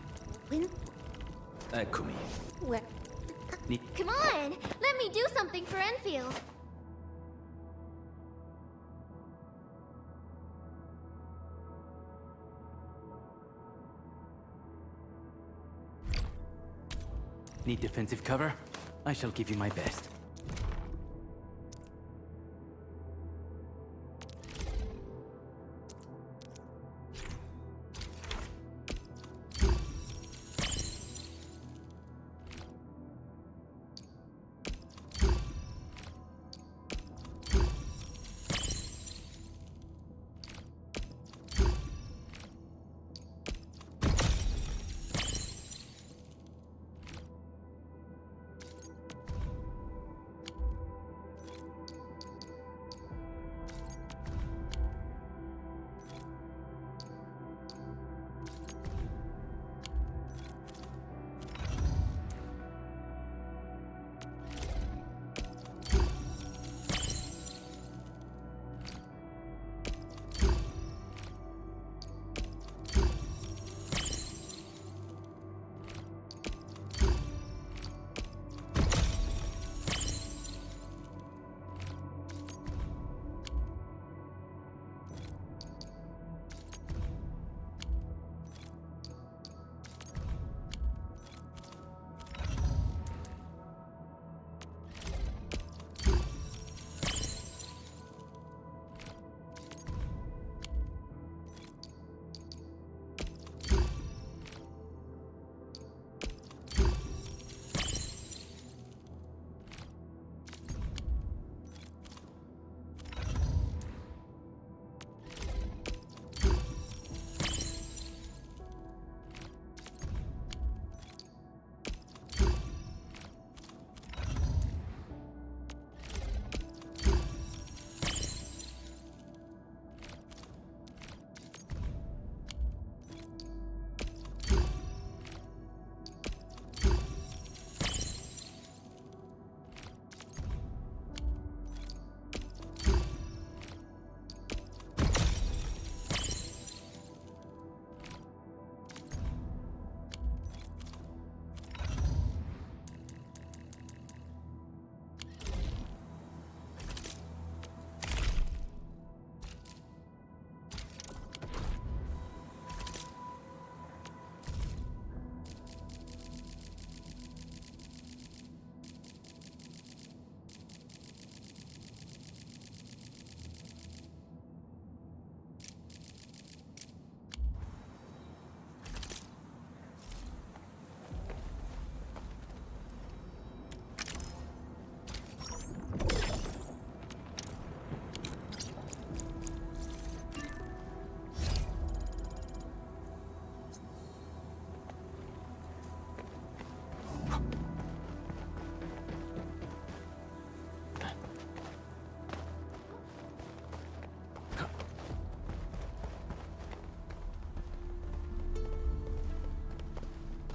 When? Eccomi. Where? Come on, let me do something for Enfield. Need defensive cover? I shall give you my best.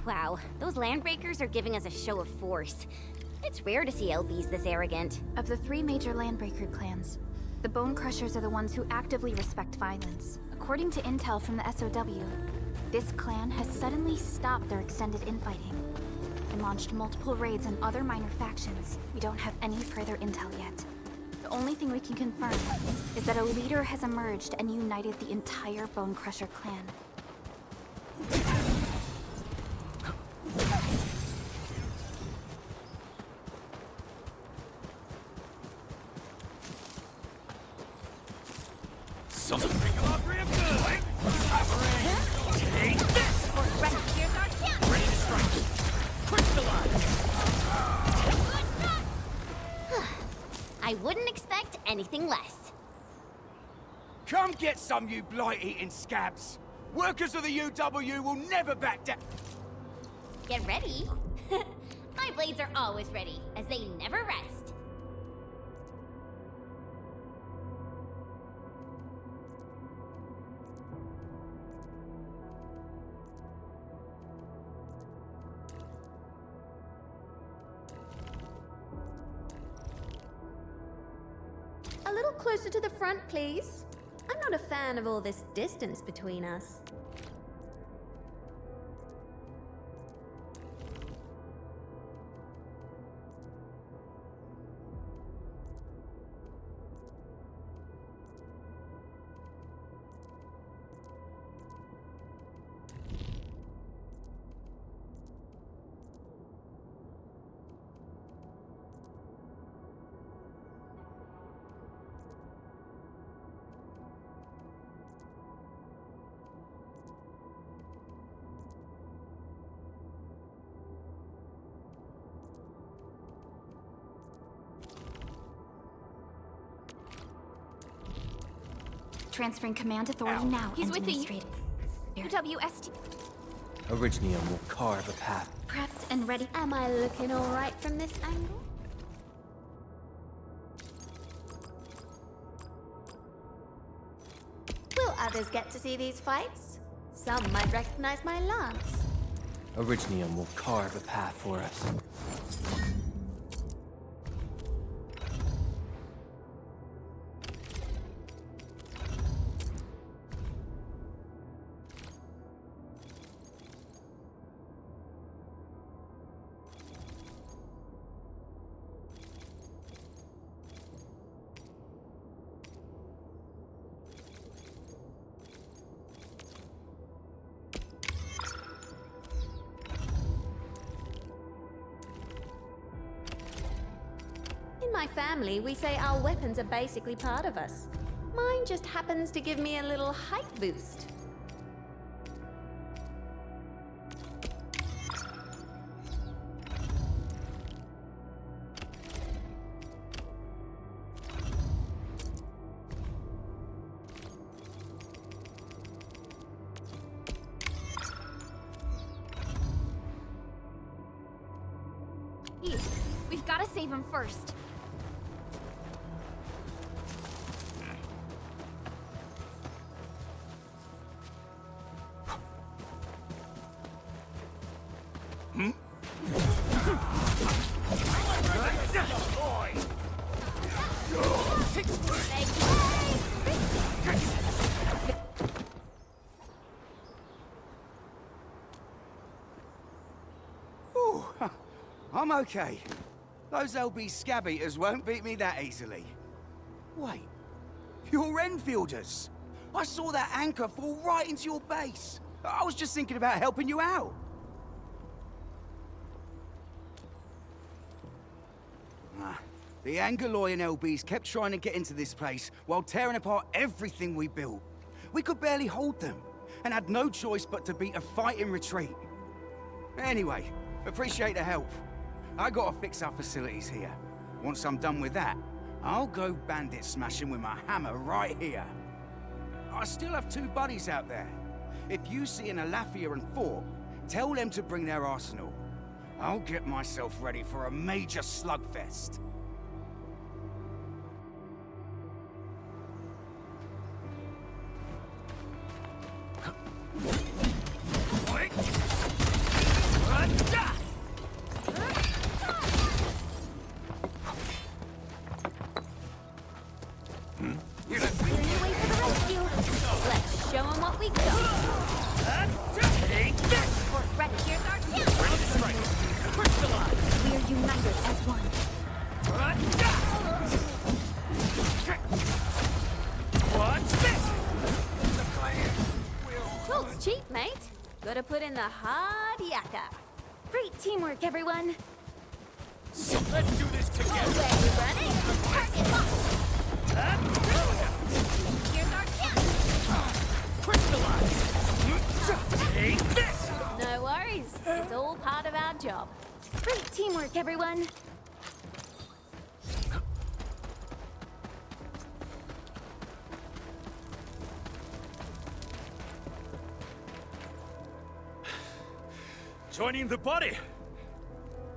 Wow, those landbreakers are giving us a show of force. It's rare to see LBs this arrogant. Of the three major landbreaker clans, the Bone Crushers are the ones who actively respect violence. According to intel from the SOW, this clan has suddenly stopped their extended infighting and launched multiple raids on other minor factions. We don't have any further intel yet. The only thing we can confirm is that a leader has emerged and united the entire Bone Crusher clan. I wouldn't expect anything less. Come get some, you blight-eating scabs! Workers of the UW will never back down! Get ready. My blades are always ready, as they never rest. A little closer to the front, please. I'm not a fan of all this distance between us. Transferring command authority now. He's with the Administrator. UWST. Originium will carve a path. Prepped and ready. Am I looking alright from this angle? Will others get to see these fights? Some might recognize my lance. Originium will carve a path for us. In my family, we say our weapons are basically part of us. Mine just happens to give me a little height boost. Eve, we've got to save him first. Ooh, I'm okay. Those LB scab eaters won't beat me that easily. Wait, you're Enfielders. I saw that anchor fall right into your base. I was just thinking about helping you out. The Angaloyan LBs kept trying to get into this place while tearing apart everything we built. We could barely hold them, and had no choice but to beat a fight in retreat. Anyway, appreciate the help. I gotta fix our facilities here. Once I'm done with that, I'll go bandit smashing with my hammer right here. I still have 2 buddies out there. If you see an Alafia and Fort, tell them to bring their arsenal. I'll get myself ready for a major slugfest. Let's show 'em what we got. Take this! We're ready. Here's our kill. Ready to strike. Crystallize! We are united as one. What's this? Talk's cheap, mate. Gotta put in the hard yakka. Great teamwork, everyone. Let's do this together! Where you running? Target locked. Here's our kill. Crystallize! Take this! No worries. It's all part of our job. Great teamwork, everyone. Joining the party!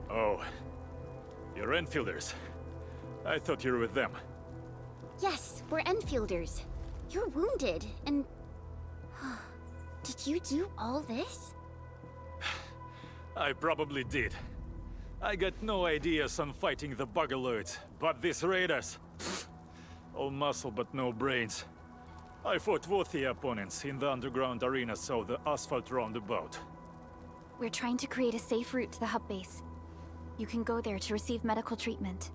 Oh, you're Enfielders. I thought you were with them. Yes, we're Enfielders. You're wounded, and... Did you do all this? I probably did. I got no ideas on fighting the Buggerloids, but these raiders... all muscle but no brains. I fought worthy opponents in the underground arena of the asphalt roundabout. We're trying to create a safe route to the hub base. You can go there to receive medical treatment.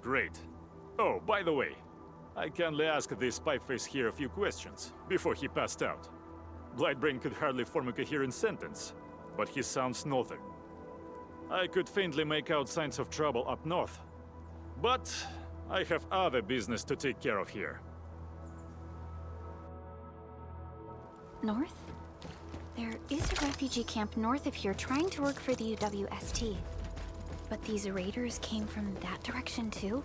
Great. Oh, by the way, I kindly asked this spy-face here a few questions before he passed out. Blightbrain could hardly form a coherent sentence, but he sounds northern. I could faintly make out signs of trouble up north, but I have other business to take care of here. North? There is a refugee camp north of here trying to work for the UWST. But these raiders came from that direction too?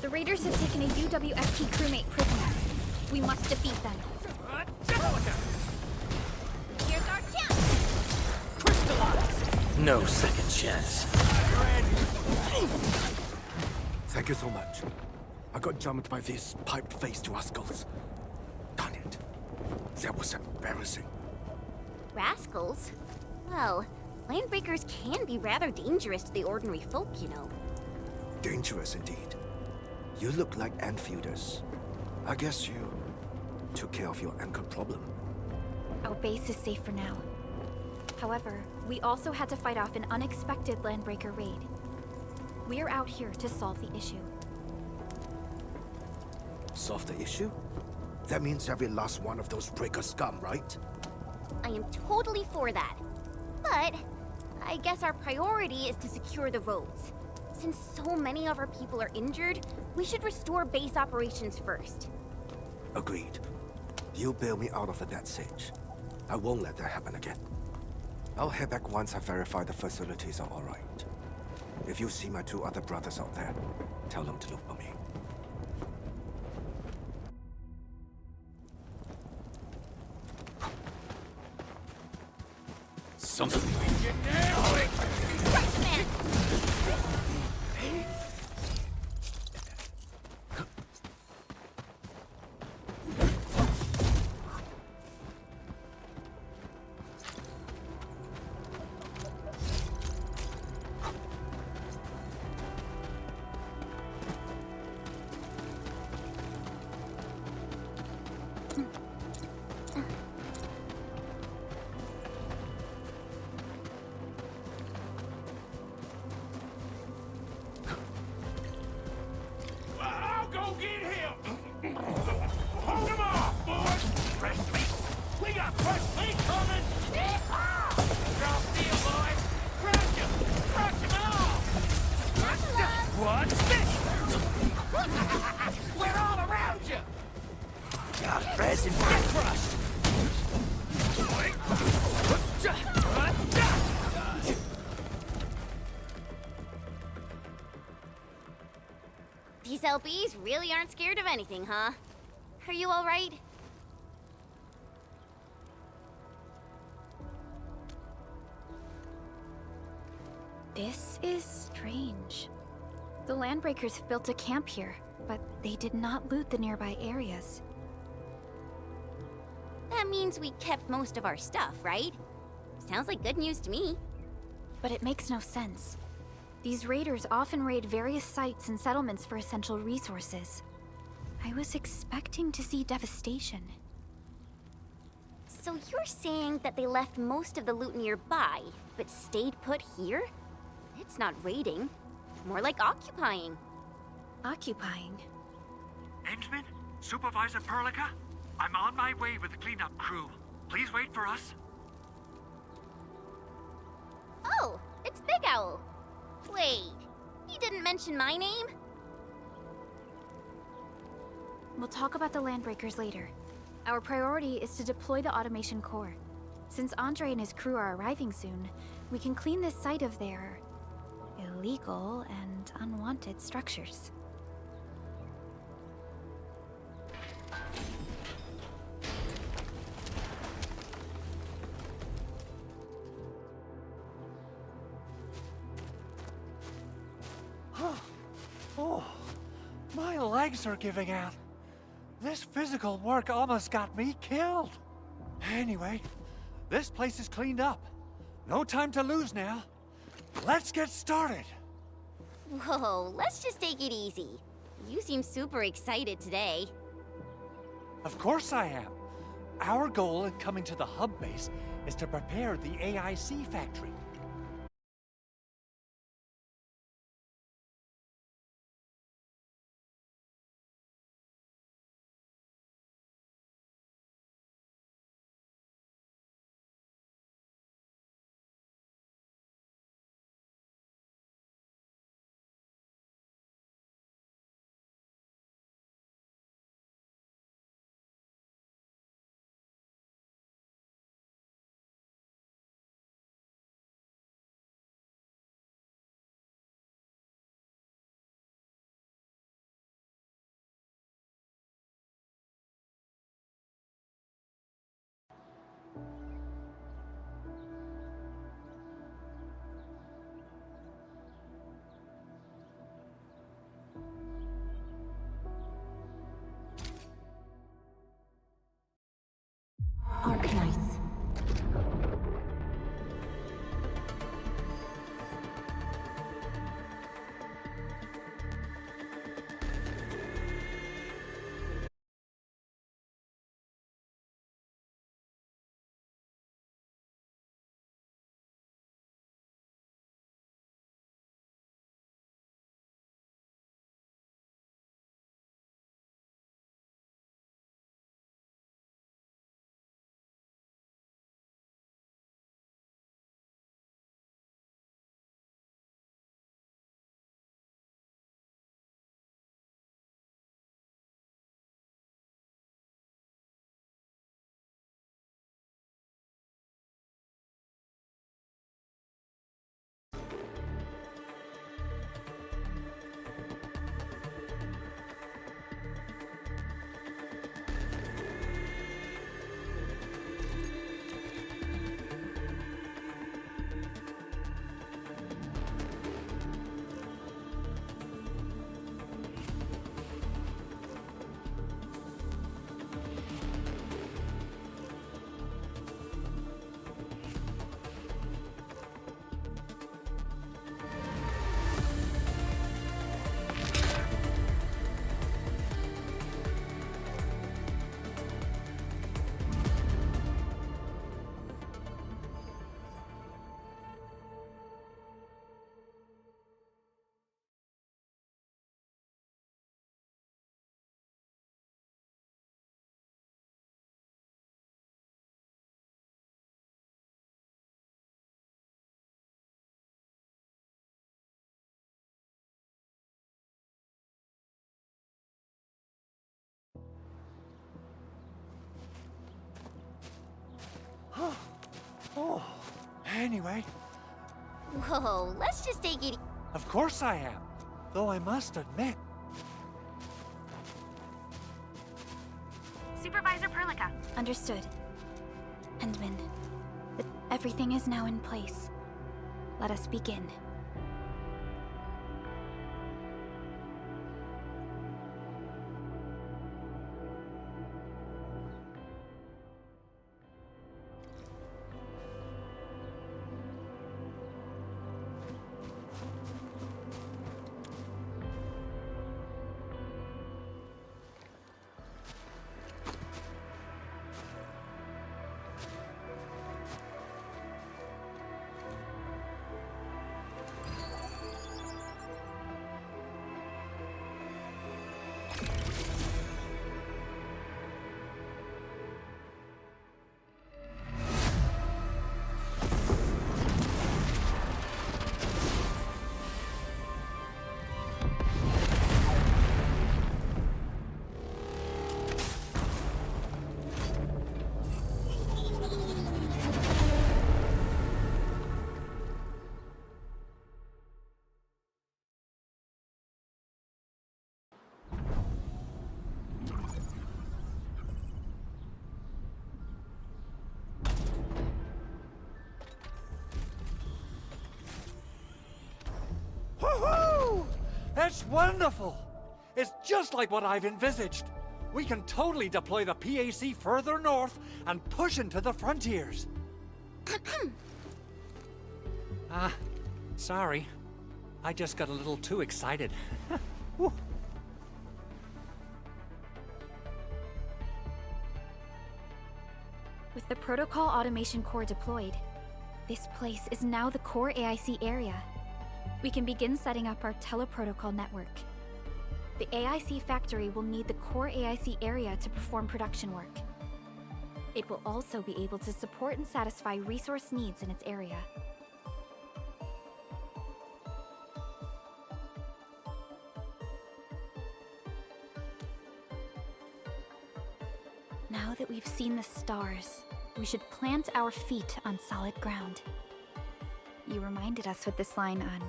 The raiders have taken a UWST crewmate prisoner. We must defeat them. Here's our chance! No second chance. Thank you so much. I got jumped by these pipe-faced rascals. Darn it. That was embarrassing. Rascals? Well, landbreakers can be rather dangerous to the ordinary folk, you know. Dangerous indeed. You look like Enfielders. I guess you took care of your anchor problem. Our base is safe for now. However, we also had to fight off an unexpected landbreaker raid. We're out here to solve the issue. Solve the issue? That means every last one of those breaker scum, right? I am totally for that. But I guess our priority is to secure the roads. Since so many of our people are injured, we should restore base operations first. Agreed. You bail me out of a death sitch. I won't let that happen again. I'll head back once I verify the facilities are alright. If you see my 2 other brothers out there, tell them to look for me. Something. I'll go get him! Hold him off, boys! Fresh meat! We got fresh meat coming! Drop deal, boys! Crush him! Crush him all! What's this? We're all around you! Got present get crushed! These LBs really aren't scared of anything, huh? Are you alright? This is strange. The landbreakers have built a camp here, but they did not loot the nearby areas. That means we kept most of our stuff, right? Sounds like good news to me. But it makes no sense. These raiders often raid various sites and settlements for essential resources. I was expecting to see devastation. So you're saying that they left most of the loot nearby, but stayed put here? It's not raiding. More like occupying. Occupying? Endman? Supervisor Perlica? I'm on my way with the cleanup crew. Please wait for us. Oh, it's Big Owl. Wait, he didn't mention my name? We'll talk about the landbreakers later. Our priority is to deploy the automation core. Since Andre and his crew are arriving soon, we can clean this site of their illegal and unwanted structures. Oh, my legs are giving out. This physical work almost got me killed. Anyway, this place is cleaned up. No time to lose now. Let's get started. Whoa, let's just take it easy. You seem super excited today. Of course I am. Our goal in coming to the hub base is to prepare the AIC factory. Arknights. Oh, anyway. Whoa, let's just take it. Of course I am. Though I must admit. Supervisor Perlica. Understood. Endman, everything is now in place. Let us begin. Woohoo! That's wonderful! It's just like what I've envisaged. We can totally deploy the PAC further north and push into the frontiers. Sorry. I just got a little too excited. Whew. With the Protocol Automation Core deployed, this place is now the core AIC area. We can begin setting up our teleprotocol network. The AIC factory will need the core AIC area to perform production work. It will also be able to support and satisfy resource needs in its area. Now that we've seen the stars, we should plant our feet on solid ground. You reminded us with this line on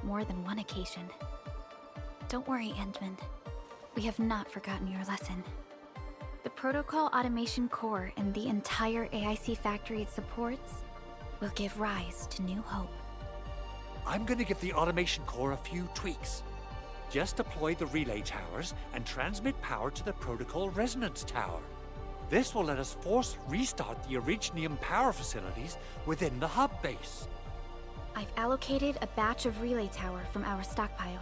more than one occasion. Don't worry, Endman. We have not forgotten your lesson. The Protocol Automation Core and the entire AIC factory it supports will give rise to new hope. I'm gonna give the Automation Core a few tweaks. Just deploy the relay towers and transmit power to the Protocol Resonance Tower. This will let us force restart the Originium power facilities within the hub base. I've allocated a batch of relay tower from our stockpile.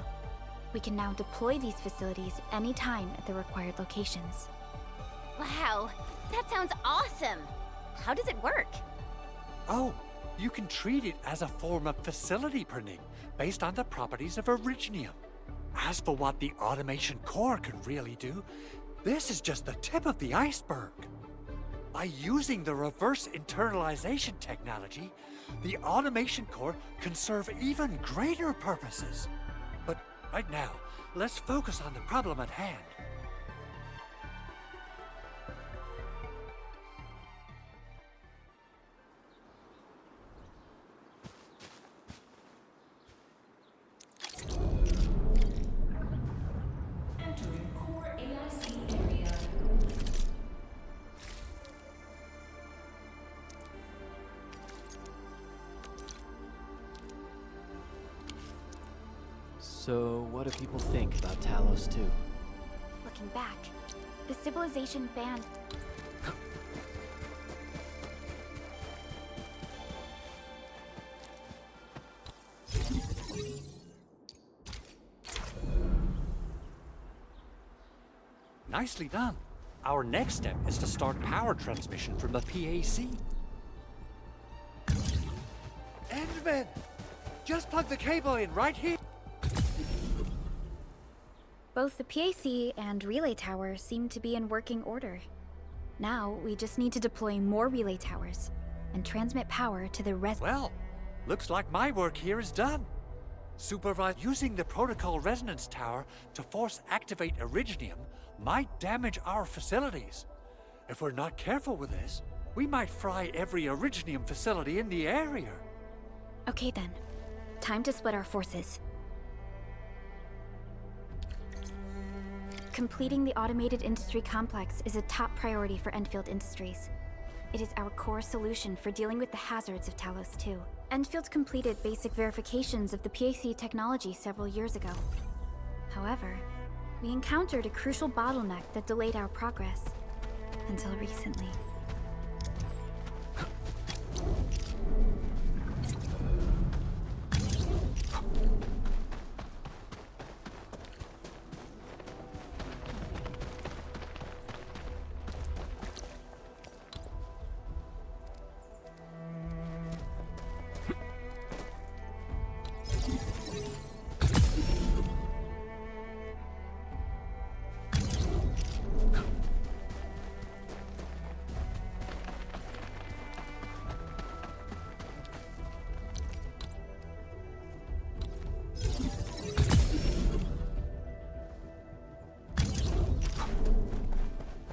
We can now deploy these facilities anytime at the required locations. Wow, that sounds awesome! How does it work? Oh, you can treat it as a form of facility printing based on the properties of Originium. As for what the automation core can really do, this is just the tip of the iceberg. By using the reverse internalization technology, the automation core can serve even greater purposes. But right now, let's focus on the problem at hand. So, what do people think about Talos 2? Looking back, the civilization banned... Nicely done. Our next step is to start power transmission from the PAC. Endman! Just plug the cable in right here! Both the PAC and relay tower seem to be in working order. Now, we just need to deploy more relay towers and transmit power to the Well, looks like my work here is done. Using the protocol resonance tower to force activate Originium might damage our facilities. If we're not careful with this, we might fry every Originium facility in the area. Okay then. Time to split our forces. Completing the automated industry complex is a top priority for Endfield Industries. It is our core solution for dealing with the hazards of Talos 2. Endfield completed basic verifications of the PAC technology several years ago. However, we encountered a crucial bottleneck that delayed our progress. Until recently.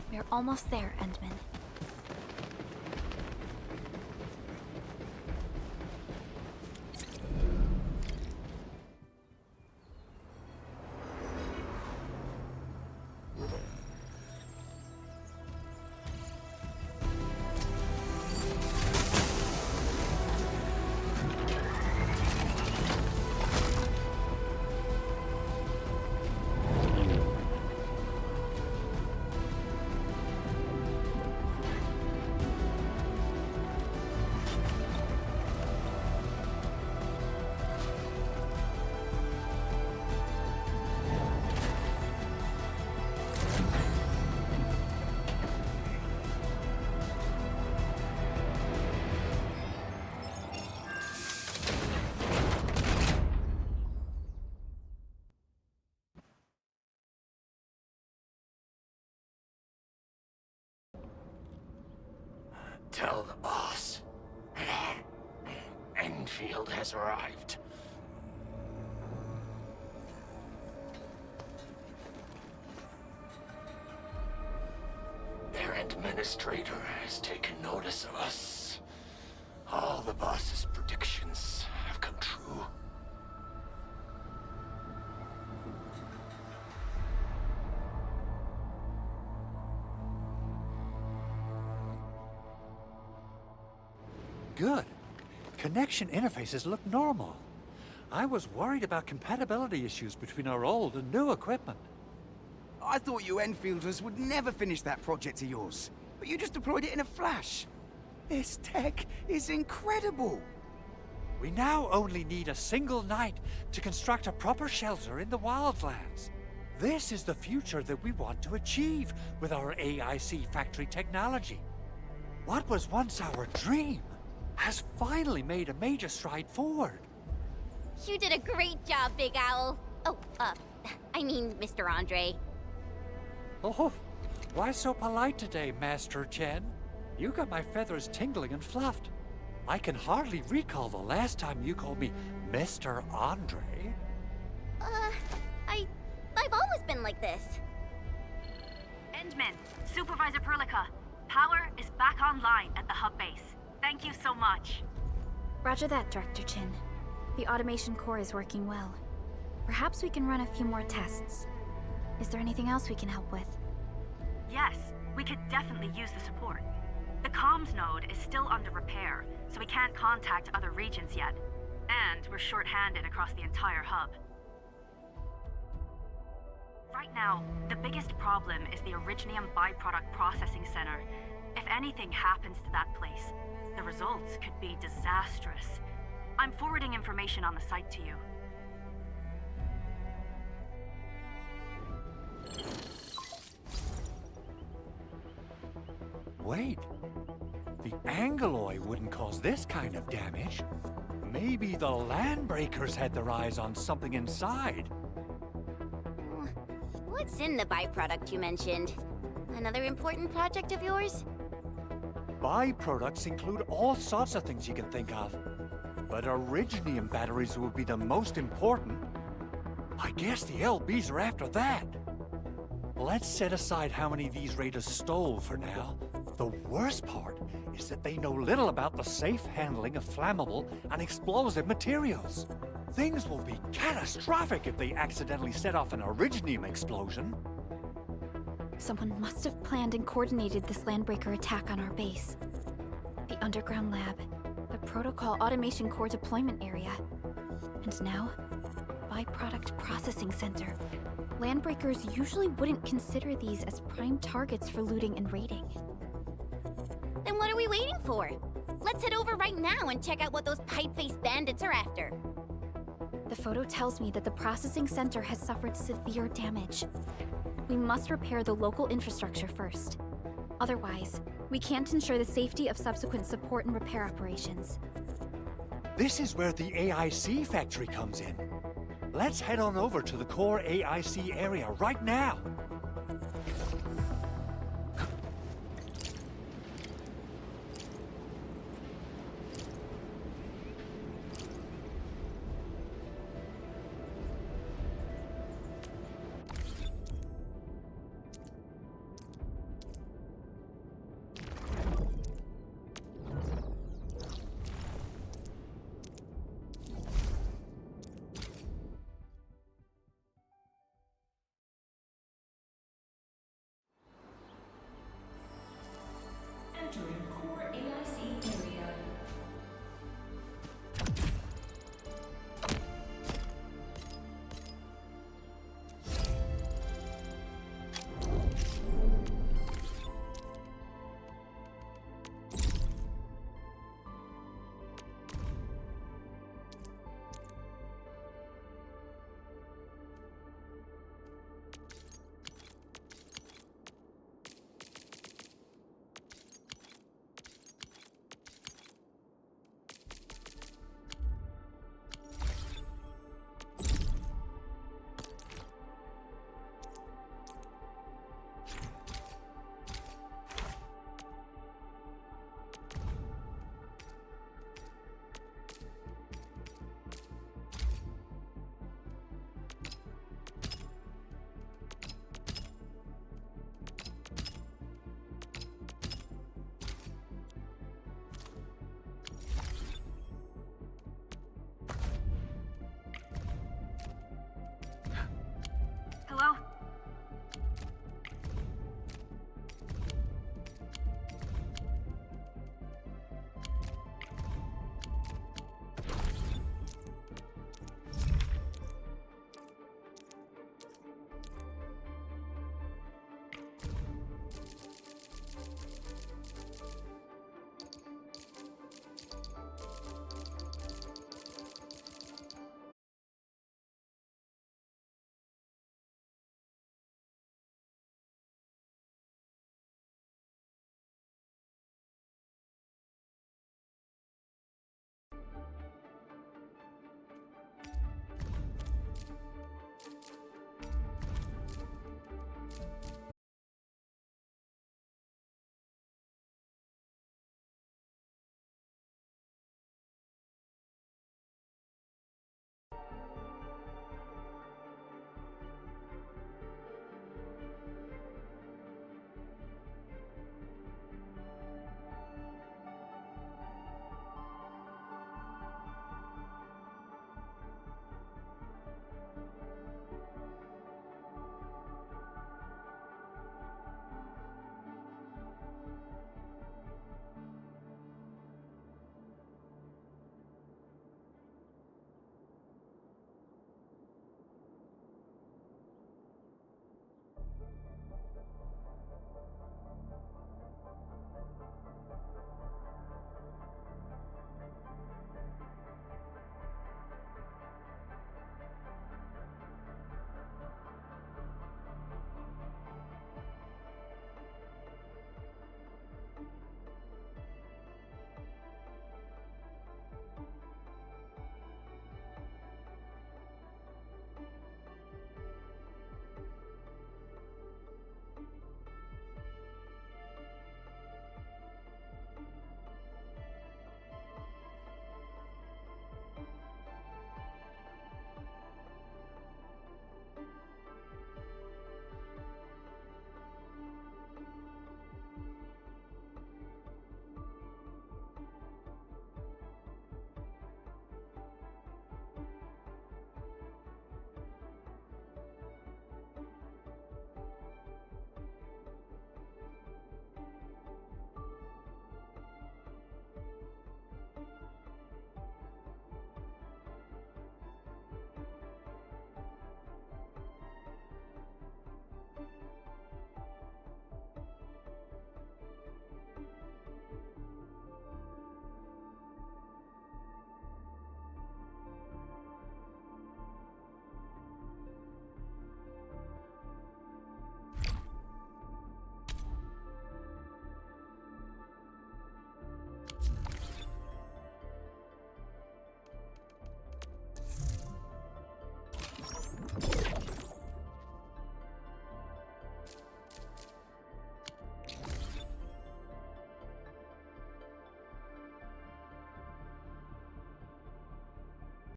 We're almost there, Endman. Tell the boss. Endfield has arrived. Their administrator has taken notice of us. All the boss's predictions have come true. Good. Connection interfaces look normal. I was worried about compatibility issues between our old and new equipment. I thought you Enfielders would never finish that project of yours. but you just deployed it in a flash. This tech is incredible. We now only need a single night to construct a proper shelter in the wildlands. This is the future that we want to achieve with our AIC factory technology. What was once our dream has finally made a major stride forward. You did a great job, Big Owl. Oh, I mean, Mr. Andre. Oh, why so polite today, Master Chen? You got my feathers tingling and fluffed. I can hardly recall the last time you called me Mr. Andre. I've always been like this. Endman, Supervisor Perlica, power is back online at the hub base. Thank you so much. Roger that, Director Chin. The automation core is working well. Perhaps we can run a few more tests. Is there anything else we can help with? Yes, we could definitely use the support. The comms node is still under repair, so we can't contact other regions yet. And we're short-handed across the entire hub. Right now, the biggest problem is the Originium byproduct processing center. If anything happens to that place, the results could be disastrous. I'm forwarding information on the site to you. Wait, the Angeloy wouldn't cause this kind of damage. Maybe the Landbreakers had their eyes on something inside. What's in the byproduct you mentioned? Another important project of yours? Byproducts include all sorts of things you can think of. But Originium batteries would be the most important. I guess the LBs are after that. Let's set aside how many these raiders stole for now. The worst part is that they know little about the safe handling of flammable and explosive materials. Things will be catastrophic if they accidentally set off an Originium explosion. Someone must have planned and coordinated this Landbreaker attack on our base. The underground lab, the Protocol Automation Core deployment area, and now, Byproduct Processing Center. Landbreakers usually wouldn't consider these as prime targets for looting and raiding. Then what are we waiting for? Let's head over right now and check out what those pipe-faced bandits are after. The photo tells me that the processing center has suffered severe damage. We must repair the local infrastructure first. Otherwise, we can't ensure the safety of subsequent support and repair operations. This is where the AIC factory comes in. Let's head on over to the core AIC area right now.